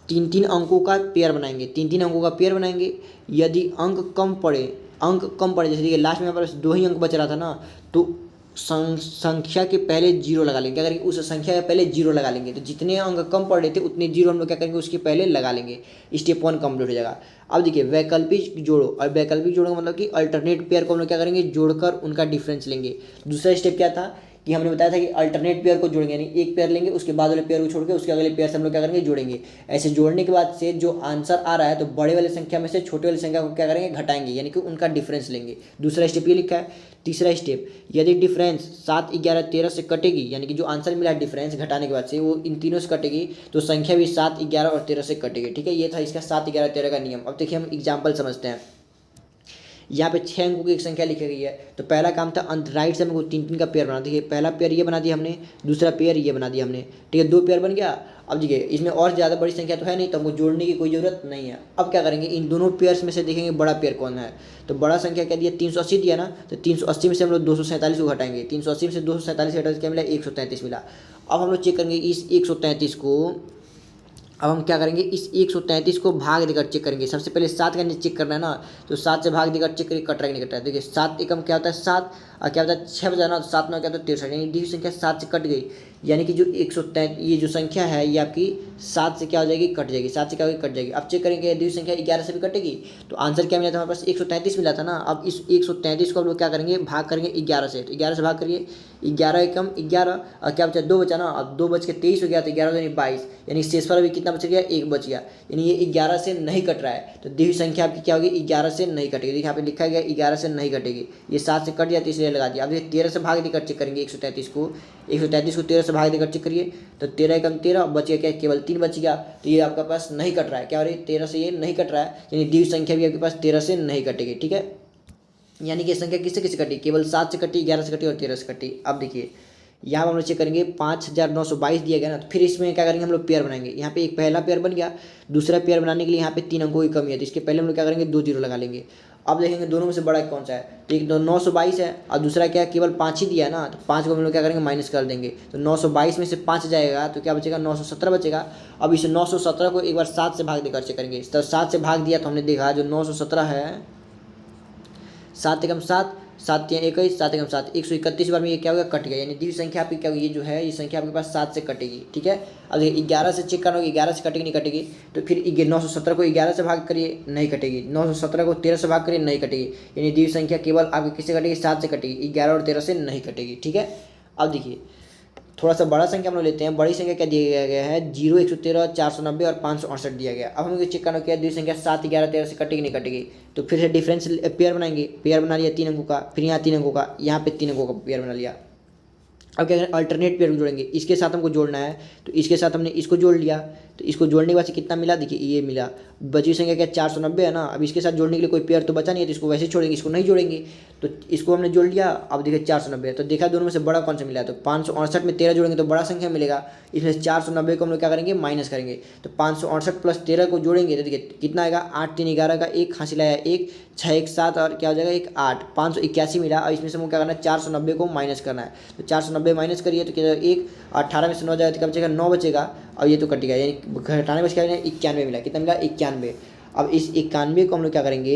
3-3 अंकों का पेयर बनाएंगे, 3-3 अंकों का पेयर बनाएंगे। यदि अंक कम पड़े, जैसे देखिए लास्ट में हमारे पास 2 ही अंक बच रहा था ना, तो संख्या के पहले 0 लगा लेंगे। क्या करेंगे, उस संख्या के पहले 0 लगा लेंगे, तो जितने अंक कम पड़ रहे थे उतने 0 हम लोग क्या करेंगे, उसके पहले लगा लेंगे। स्टेप 1 कंप्लीट हो जाएगा। अब देखिए वैकल्पिक जोड़ो, और वैकल्पिक जोड़ो का मतलब कि अल्टरनेट पेयर को हम लोग क्या करेंगे, जोड़कर उनका डिफरेंस लेंगे। दूसरा स्टेप क्या था कि हमने बताया था कि अल्टरनेट पेयर को जोड़ेंगे, यानी एक पेयर लेंगे उसके बाद वाले पेयर को छोड़ के उसके अगले पेयर से हम लोग क्या करेंगे, जोड़ेंगे। ऐसे जोड़ने के बाद से जो आंसर आ रहा है तो बड़े वाली संख्या में से छोटे वाली संख्या को क्या करेंगे, घटाएंगे, यानी कि उनका डिफरेंस लेंगे। दूसरा स्टेप ये लिखा है। तीसरा स्टेप, यदि डिफरेंस 7, 11, 13 से कटेगी, यानी कि जो आंसर मिला है डिफरेंस घटाने के बाद से वो इन तीनों से कटेगी, तो संख्या भी 7, 11 और 13 से कटेगी। ठीक है, ये था इसका 7, 11, 13 का नियम। अब देखिए हम एग्जाम्पल समझते हैं। यहाँ पे 6 अंकों की एक संख्या लिखी गई है, तो पहला काम था राइट से हमको 3 3 का पेयर बना दिया। पहला पेयर ये बना दिया हमने, दूसरा पेयर ये बना दिया हमने। ठीक है, 2 पेयर बन गया। अब देखिए इसमें और ज़्यादा बड़ी संख्या तो है नहीं, तो हमको जोड़ने की कोई ज़रूरत नहीं है। अब क्या करेंगे, इन दोनों पेयर्स में से देखेंगे बड़ा पेयर कौन है। तो बड़ा संख्या क्या दिया, 380 दिया ना, तो 380 में से हम लोग 247 को घटाएंगे। 380 में से 247 घटाने से क्या मिला, 133 मिला। अब हम लोग चेक करेंगे इस 133 को। अब हम क्या करेंगे, इस 133 को भाग देकर चेक करेंगे। सबसे पहले 7 का चेक करना है ना, तो 7 से भाग देकर चेक करिए, कट रहा है नहीं कट रहा है। देखिए 7 एकम क्या होता है 7, और क्या होता है 6 बजाना, तो 7 9 क्या होता है 63, यानी डी संख्या 7 से कट गई। यानी कि जो 133 ये जो संख्या है ये आपकी 7 से क्या हो जाएगी, कट जाएगी। 7 से क्या होगी, कट जाएगी। अब चेक करेंगे डी संख्या 11 से भी कटेगी, तो आंसर क्या मिला था हमारे पास, 133 मिला था ना। अब इस 133 को हम लोग क्या करेंगे, भाग करेंगे 11 से, तो 11 से भाग करिए, 11 एकम 11, और क्या बचा 2 बचा ना। अब 2 बच के 23 हो गया, तो 11 यानी 22, यानी शेष पर अभी कितना बच गया, 1 बच गया, यानी ये 11 से नहीं कट रहा है। तो दी हुई संख्या आपकी क्या होगी, 11 से नहीं कटेगी। देखिए यहाँ पे लिखा गया 11 से नहीं कटेगी, ये 7 से कट जाती है इसलिए लगा दिया। अब ये 13 से भाग देकर चेक करेंगे 133 को। 133 को 13 से भाग देकर चेक करिए, तो 13 एकम 13, बच गया क्या, केवल 3 बच गया। तो ये आपका पास नहीं कट रहा है, क्या हो रही है, 13 से ये नहीं कट रहा है, यानी दी हुई संख्या भी आपके पास 13 से नहीं कटेगी। ठीक है, यानी कि संख्या किससे किससे कटी, केवल 7 से कटी, 11 से कटी और 13 से कटी। अब देखिए यहाँ हम लोग चेक करेंगे 5922 दिया गया ना, तो फिर इसमें क्या करेंगे, हम लोग पेयर बनाएंगे। यहाँ पे एक पहला पेयर बन गया, दूसरा पेयर बनाने के लिए यहाँ पे 3 अंकों की कमी है, तो इसके पहले हम लोग क्या करेंगे, 2 जीरो लगा लेंगे। अब देखेंगे दोनों में से बड़ा कौन सा है, तो एक 922 है और दूसरा क्या केवल 5 ही दिया है ना, तो 5 को हम लोग क्या करेंगे, माइनस कर देंगे। तो 922 में से 5 जाएगा तो क्या बचेगा, 917 बचेगा। अब इस 917 को एक बार 7 से भाग देकर चेक करेंगे, तो 7 से भाग दिया तो हमने देखा जो 917 है, 7 एकम 7, 7 या 21, 7 एकम 7, 131 बार में ये क्या होगा, कट गया, यानी दी संख्या आपकी क्या होगी, ये जो है ये संख्या आपके पास 7 से कटेगी। ठीक है, अब देखिए 11 से चेक करना होगा, 11 से कटेगी नहीं कटेगी, तो फिर 917 को 11 से भाग करिए, नहीं कटेगी। 917 को 13 से भाग करिए, नहीं कटेगी, यानी दी संख्या केवल आपकी किससे कटेगी, 7 से कटेगी, 11 और 13 से नहीं कटेगी। ठीक है, अब देखिए थोड़ा सा बड़ा संख्या हम लोग लेते हैं। बड़ी संख्या क्या दिया गया है, 0, 113, 490 और 568 दिया गया। अब हमें चेक करना क्या है, दी संख्या 7, 11, 13 से कटेगी नहीं कटेगी, तो फिर से डिफरेंस पेयर बनाएंगे। पेयर बना लिया 3 अंकों का, फिर यहाँ 3 अंकों का, यहाँ पे 3 अंकों का पेयर बना लिया। अब क्या करें, अल्टरनेट पेयर जोड़ेंगे, इसके साथ हमको जोड़ना है, तो इसके साथ हमने इसको जोड़ लिया, तो इसको जोड़ने के बाद से कितना मिला, देखिए ये मिला। बची संख्या क्या 490 है ना। अब इसके साथ जोड़ने के लिए कोई पेयर तो बचा नहीं है, तो इसको वैसे छोड़ेंगे, इसको नहीं जोड़ेंगे, तो इसको हमने जोड़ लिया। अब देखिए 490 है, तो देखा दोनों में से बड़ा कौन सा मिला, तो 568 में 13 जोड़ेंगे तो बड़ा संख्या मिलेगा। इसमें 490 को हम लोग क्या करेंगे, माइनस करेंगे, तो 568 प्लस 13 को जोड़ेंगे तो देखिए कितना आएगा, 8 3 11 का 1 हासिल आया 1, 6 1 7 और क्या हो जाएगा 1 8, 581 मिला। और इसमें से हमको क्या करना है, 490 को माइनस करना है, तो 490 माइनस करिए तो क्या 1, 18 में से 9 जाएगा तो क्या बचेगा, 9 बचेगा। और ये तो कट गया, यानी घटाने में क्या 91 मिला, कितना मिला 91। अब इस 91 को हम लोग क्या करेंगे,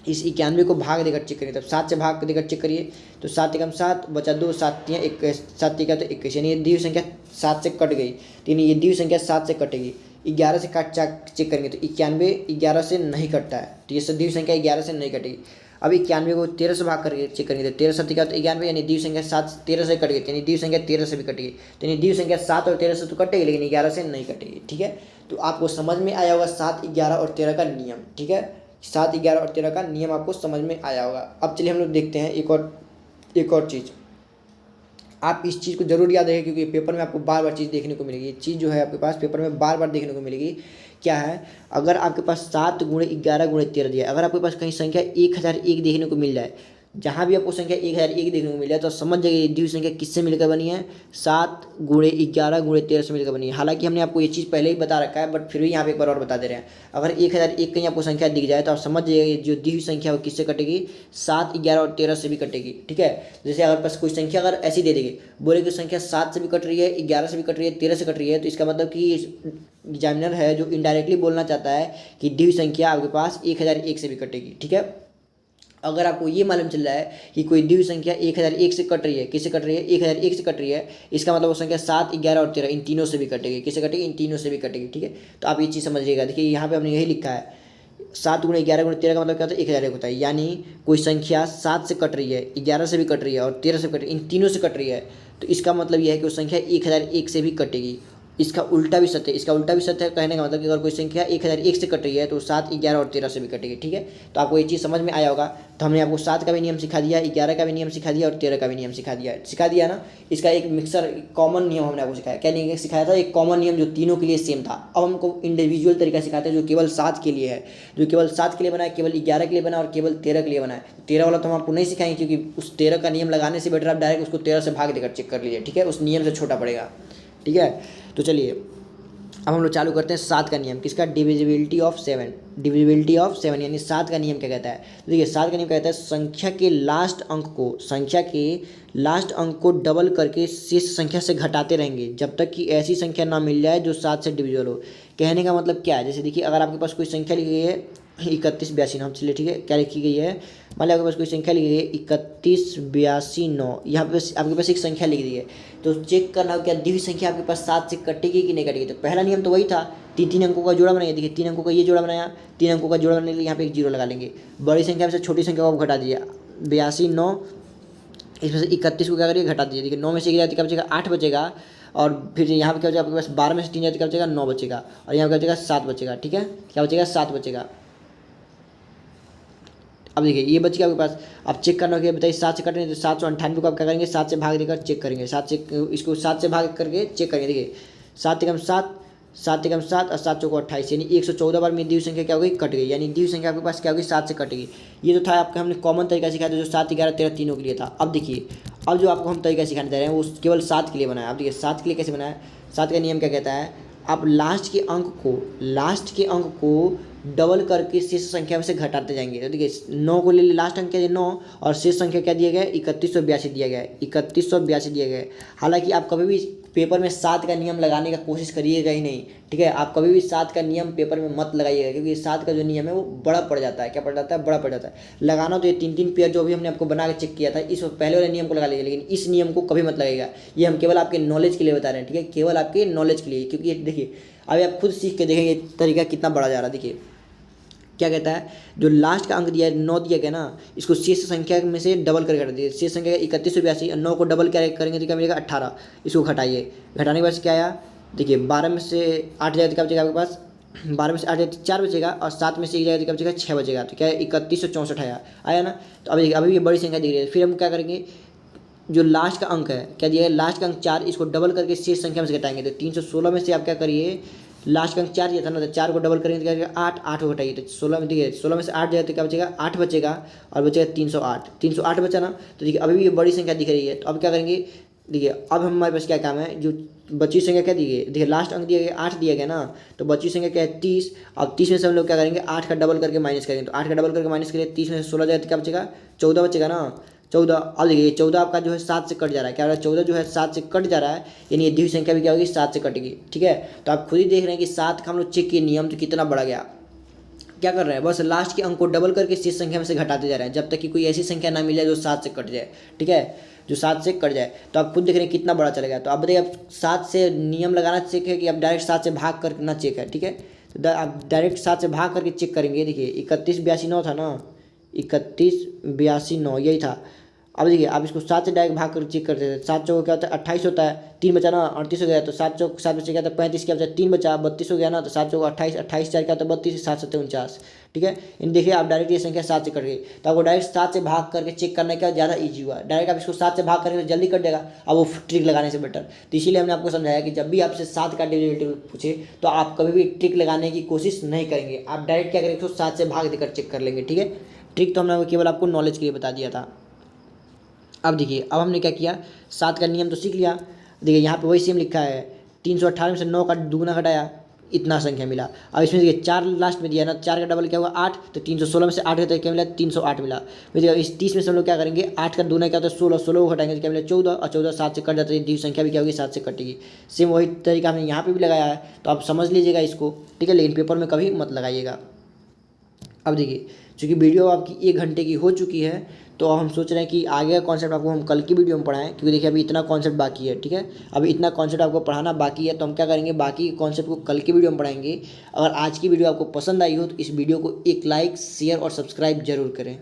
इस 91 को भाग देकर चेक करिए, तब 7 से भाग देकर चेक करिए, तो 7 एकम 7 बचा 2, 7 या 21, 7 का तो 21, यानी ये दी हुई संख्या 7 से कट गई, तो यानी ये दी हुई संख्या 7 से कटेगी। 11 से काट चेक करेंगे तो 91 11 से नहीं कटता है, तो ये दी हुई संख्या 11 से नहीं कटेगी। अब 91 को 13 से भाग करके चेक करेंगे तो 13 7 का तो 91, यानी दी हुई संख्या 7 13 से कट गई, यानी दी हुई संख्या 13 से भी कटेगी, तो यानी दी हुई संख्या 7 और 13 से तो कटेगी लेकिन 11 से नहीं कटेगी। ठीक है, तो आपको समझ में आया होगा 7, 11 और 13 का नियम। ठीक है, 7, 11 और 13 का नियम आपको समझ में आया होगा। अब चलिए हम लोग देखते हैं एक और चीज़। आप इस चीज़ को जरूर याद रखें क्योंकि पेपर में आपको बार बार चीज़ देखने को मिलेगी। ये चीज़ जो है आपके पास पेपर में बार बार देखने को मिलेगी। क्या है, अगर आपके पास 7 गुणे 11 गुणे 13 दिया है, अगर आपके पास कहीं संख्या 1001 देखने को मिल जाए, जहाँ भी आपको संख्या 1001 देखने को मिल जाए तो समझ जाइए ये दी हुई संख्या किससे मिलकर बनी है, 7 गुणे 11 गुणे 13 से मिलकर बनी है। हालांकि हमने आपको ये चीज़ पहले ही बता रखा है, बट फिर भी यहाँ पे एक बार और बता दे रहे हैं। अगर 1001 कहीं आपको संख्या दिख जाए तो आप समझ जाइए जो दी हुई संख्या वो किससे कटेगी, 7, 11 और 13 से भी कटेगी। ठीक है, जैसे अगर पास कोई संख्या अगर ऐसी दे देगी, बोले कि संख्या 7 से भी कट रही है, 11 से भी कट रही है, 13 से कट रही है, तो इसका मतलब कि एग्जामिनर है जो इनडायरेक्टली बोलना चाहता है कि दी हुई संख्या आपके पास 1001 से भी कटेगी। ठीक है, अगर आपको ये मालूम चल रहा है कि कोई दी हुई संख्या 1001 से कट रही है, किससे कट रही है, 1001 से कट रही है, इसका मतलब वो संख्या 7, 11 और 13 इन तीनों से भी कटेगी। किससे कटेगी, इन तीनों से भी कटेगी। ठीक है, तो आप ये चीज़ समझिएगा। देखिए यहाँ पे हमने यही लिखा है, 7 गुणे 11 गुणे 13 का मतलब क्या होता है 1001 होता है। यानी कोई संख्या 7 से कट रही है, 11 से भी कट रही है और 13 से कट रही है, इन तीनों से कट रही है, तो इसका मतलब यह है कि वो संख्या 1001 से भी कटेगी। इसका उल्टा भी सत्य है, इसका उल्टा भी सत्य है। कहने का मतलब कि अगर कोई संख्या 1001 से कट रही है तो 7, 11 और 13 से भी कटेगी। ठीक है, तो आपको ये चीज़ समझ में आया होगा। तो हमने आपको 7 का भी नियम सिखा दिया, 11 का भी नियम सिखा दिया और 13 का भी नियम सिखा दिया ना। इसका एक मिक्सर कॉमन नियम हमने आपको सिखाया। क्या नहीं सिखाया था? एक कॉमन नियम जो तीनों के लिए सेम था। अब हमको इंडिविजुअल तरीका सिखाते हैं जो केवल 7 के लिए है, जो केवल 7 के लिए बना है, केवल 11 के लिए बना और केवल 13 के लिए बना है। 13 वाला तो हम आपको नहीं सिखाएंगे, क्योंकि उस 13 का नियम लगाने से बेटर आप डायरेक्ट उसको 13 से भाग देकर चेक कर लीजिए। ठीक है, उस नियम से छोटा पड़ेगा। ठीक है, तो चलिए अब हम लोग चालू करते हैं 7 का नियम। किसका? Divisibility of 7। डिविजिबिलिटी ऑफ 7 यानी 7 का नियम क्या कहता है? तो देखिए 7 का नियम कहता है संख्या के लास्ट अंक को डबल करके शेष संख्या से घटाते रहेंगे जब तक कि ऐसी संख्या ना मिल जाए जो 7 से डिविजिबल हो। कहने का मतलब क्या है? जैसे देखिए अगर आपके पास कोई संख्या लिखी गई है 31 82 9, चलिए ठीक है, क्या लिखी गई है? मान लो आपके पास कोई संख्या लिखी गई है 31 82 9, यहाँ पे आपके पास एक संख्या लिख दी है, तो चेक करना हो क्या द्वितीय संख्या आपके पास 7 से कटेगी कि नहीं कटेगी। तो पहला नियम तो वही था, तीन अंकों का जोड़ा बनाइए। देखिए 3 अंकों का ये जोड़ा बनाया, 3 अंकों का जोड़ा बनाने के लिए यहाँ पे एक जीरो लगा लेंगे। बड़ी संख्या से छोटी संख्या को घटा दीजिए, 82 9, इसमें से 31 को क्या करिए घटा दीजिए। देखिए 9 में से 1 जाती क्या बचेगा? 8 बचेगा। और फिर यहाँ पे क्या बचेगा आपके पास? 12 में से 3 जाती क्या बचेगा? 9 बचेगा। और यहाँ पे क्या बचेगा? 7 बचेगा। ठीक है, क्या बचेगा? 7 बचेगा। अब देखिए ये बच गया आपके पास। अब चेक करना होगा, बताइए 7 से कटेंगे तो 798 को आप क्या करेंगे? 7 से भाग देकर चेक करेंगे। 7 से इसको 7 से भाग करके चेक करेंगे। देखिए 7 एकम 7, 7 एकम 7 और 7 चौको 28, यानी 114 बार में द्वितीय संख्या क्या होगी? कट गई। यानी द्वितीय संख्या आपके पास क्या होगी? 7 से कटेगी। ये तो था आपका हमने कॉमन तरीका सिखाया था जो 7, 11, 13 तीनों के लिए था। अब देखिए अब जो आपको हम तरीका सिखाने जा रहे हैं वो केवल 7 के लिए बनाया। अब देखिए 7 के लिए कैसे बनाया? 7 का नियम क्या कहता है? आप लास्ट के अंक को डबल करके शेष संख्या में से घटाते जाएंगे। तो देखिए 9 को ले लिए, लास्ट अंक क्या है? 9, और शेष संख्या क्या दिया गया है? 3182 दिया गया है। 3182 दिया गया है। हालांकि आप कभी भी पेपर में 7 का नियम लगाने का कोशिश करिएगा ही नहीं। ठीक है, आप कभी भी 7 का नियम पेपर में मत लगाइएगा, क्योंकि 7 का जो नियम है वो बड़ा पड़ जाता है। क्या पड़ जाता है? बड़ा पड़ जाता है। लगाना तो ये 3 पेयर जो भी हमने आपको बना के चेक किया था, इस पहले वाले नियम को लगा लीजिए, लेकिन इस नियम को कभी मत लगाइएगा। ये हम केवल आपके नॉलेज के लिए बता रहे हैं। ठीक है, केवल आपके नॉलेज के लिए, क्योंकि देखिए अभी आप खुद सीख के देखेंगे तरीका कितना बड़ा जा रहा है। देखिए क्या कहता है? जो लास्ट का अंक दिया है 9 दिया गया ना, इसको शेष संख्या में से डबल करके घटा दीजिए। शेष संख्या 3182, 9 को डबल क्या करेंगे तो क्या मिलेगा? 18। इसको घटाइए, घटाने के बाद क्या आया? देखिए 12 में से 8 जाए तो क्या बचेगा आपके पास? 12 में से 8 जाए तो 4 बचेगा, और 7 में से 1 जाए तो क्या बचेगा? 6 बचेगा। तो क्या है? 3164 आया ना। तो अभी देखिए अभी ये बड़ी संख्या दिख रही है। फिर हम क्या करेंगे? जो लास्ट का अंक है क्या दिया है? लास्ट का अंक 4, इसको डबल करके शेष संख्या में से घटाएंगे। तो 316 में से आप क्या करिए? लास्ट का अंक 4 दिया था ना, तो 4 को डबल करेंगे तो क्या बचेगा? 8, 8 को घटाइए तो 16 में, देखिए 16 में से 8 जाए तो क्या बचेगा? 8 बचेगा, और बचेगा 308 बचा ना। तो देखिए अभी भी ये बड़ी संख्या दिख रही है। तो अब क्या करेंगे? देखिए अब हमारे पास क्या काम है? जो बची संख्या क्या दी गई? देखिए लास्ट अंक दिया गया 8 दिया गया ना, तो बची संख्या क्या है? 30। अब 30 में से हम लोग क्या करेंगे? 8 का डबल करके माइनस करेंगे। तो 8 का डबल करके माइनस करेंगे, 30 में से 16 जाए तो क्या बचेगा? 14 बचेगा ना। 14। अब देखिए 14 आपका जो है 7 से कट जा रहा है। क्या हो रहा है? 14 जो है 7 से कट जा रहा है, यानी ये द्वितीय संख्या भी क्या होगी? 7 से कटेगी। ठीक है, तो आप खुद ही देख रहे हैं कि 7 का हम लोग चेक किए नियम तो कितना बढ़ गया। क्या कर रहे हैं? बस लास्ट के अंक को डबल करके शेष संख्या में से घटाते जा रहे हैं जब तक कि कोई ऐसी संख्या ना मिल जाए जो 7 से कट जाए। ठीक है, जो 7 से कट जाए। तो आप खुद देख रहे हैं कितना बड़ा चलेगा। तो आप बताइए आप 7 से नियम लगाना चेक है कि आप डायरेक्ट 7 से भाग करना चेक है? ठीक है, तो आप डायरेक्ट 7 से भाग करके चेक करेंगे। देखिए 31 82 9 था ना, 31 82 9 यही था। अब देखिए आप इसको 7 से डायरेक्ट भाग कर चेक करते थे। 7 चौको क्या होता है? 28 होता है। 3 बचा ना, 38 हो गया। तो 7 चौक 7 बचे क्या था? 35 क्या बचा? 3 बचा, 32 हो गया ना। तो 7 चौको 28, 28 4 क्या होता है? 32, 7 7 49। ठीक है, इन देखिए आप डायरेक्ट ये संख्या 7 से कट गई। तो आपको डायरेक्ट 7 से भाग करके चेक करना क्या ज़्यादा ईजी हुआ। डायरेक्ट आप इसको 7 से भाग करेंगे तो जल्दी कट जाएगा, अब वो ट्रिक लगाने से बेटर। तो इसीलिए हमने आपको समझाया कि जब भी आपसे 7 का डेरिवेटिव पूछे तो आप कभी भी ट्रिक लगाने की कोशिश नहीं करेंगे। आप डायरेक्ट क्या करेंगे? तो 7 से भाग देकर चेक कर लेंगे। ठीक है, ट्रिक तो हमने केवल आपको नॉलेज के लिए बता दिया था। अब देखिए अब हमने क्या किया? 7 का नियम तो सीख लिया। देखिए यहाँ पे वही सेम लिखा है, 318 में से 9 का दुगुना घटाया, इतना संख्या मिला। अब इसमें देखिए 4 लास्ट में दिया ना, 4 का डबल क्या हुआ? 8। तो 316 में से 8 घटाया क्या मिला? 308 मिला। फिर देखिए इस 30 में से हम लोग क्या करेंगे? 8 का दूना क्या होता है? 16, 16 को घटाएंगे तो क्या मिला? 14, और 14 7 से कट जाता है, द्वितीय संख्या भी क्या होगी? 7 से कटेगी। सेम वही तरीका हमने यहाँ पर भी लगाया है, तो आप समझ लीजिएगा इसको। ठीक है, लेकिन पेपर में कभी मत लगाइएगा। अब देखिए, चूँकि वीडियो आपकी 1 घंटे की हो चुकी है, तो हम सोच रहे हैं कि आगे का कॉन्सेप्ट आपको हम कल की वीडियो में पढ़ाएं, क्योंकि देखिए अभी इतना कॉन्सेप्ट बाकी है। ठीक है, अभी इतना कॉन्सेप्ट आपको पढ़ाना बाकी है, तो हम क्या करेंगे, बाकी कॉन्सेप्ट को कल की वीडियो में पढ़ाएंगे। अगर आज की वीडियो आपको पसंद आई हो तो इस वीडियो को एक लाइक, शेयर और सब्सक्राइब जरूर करें।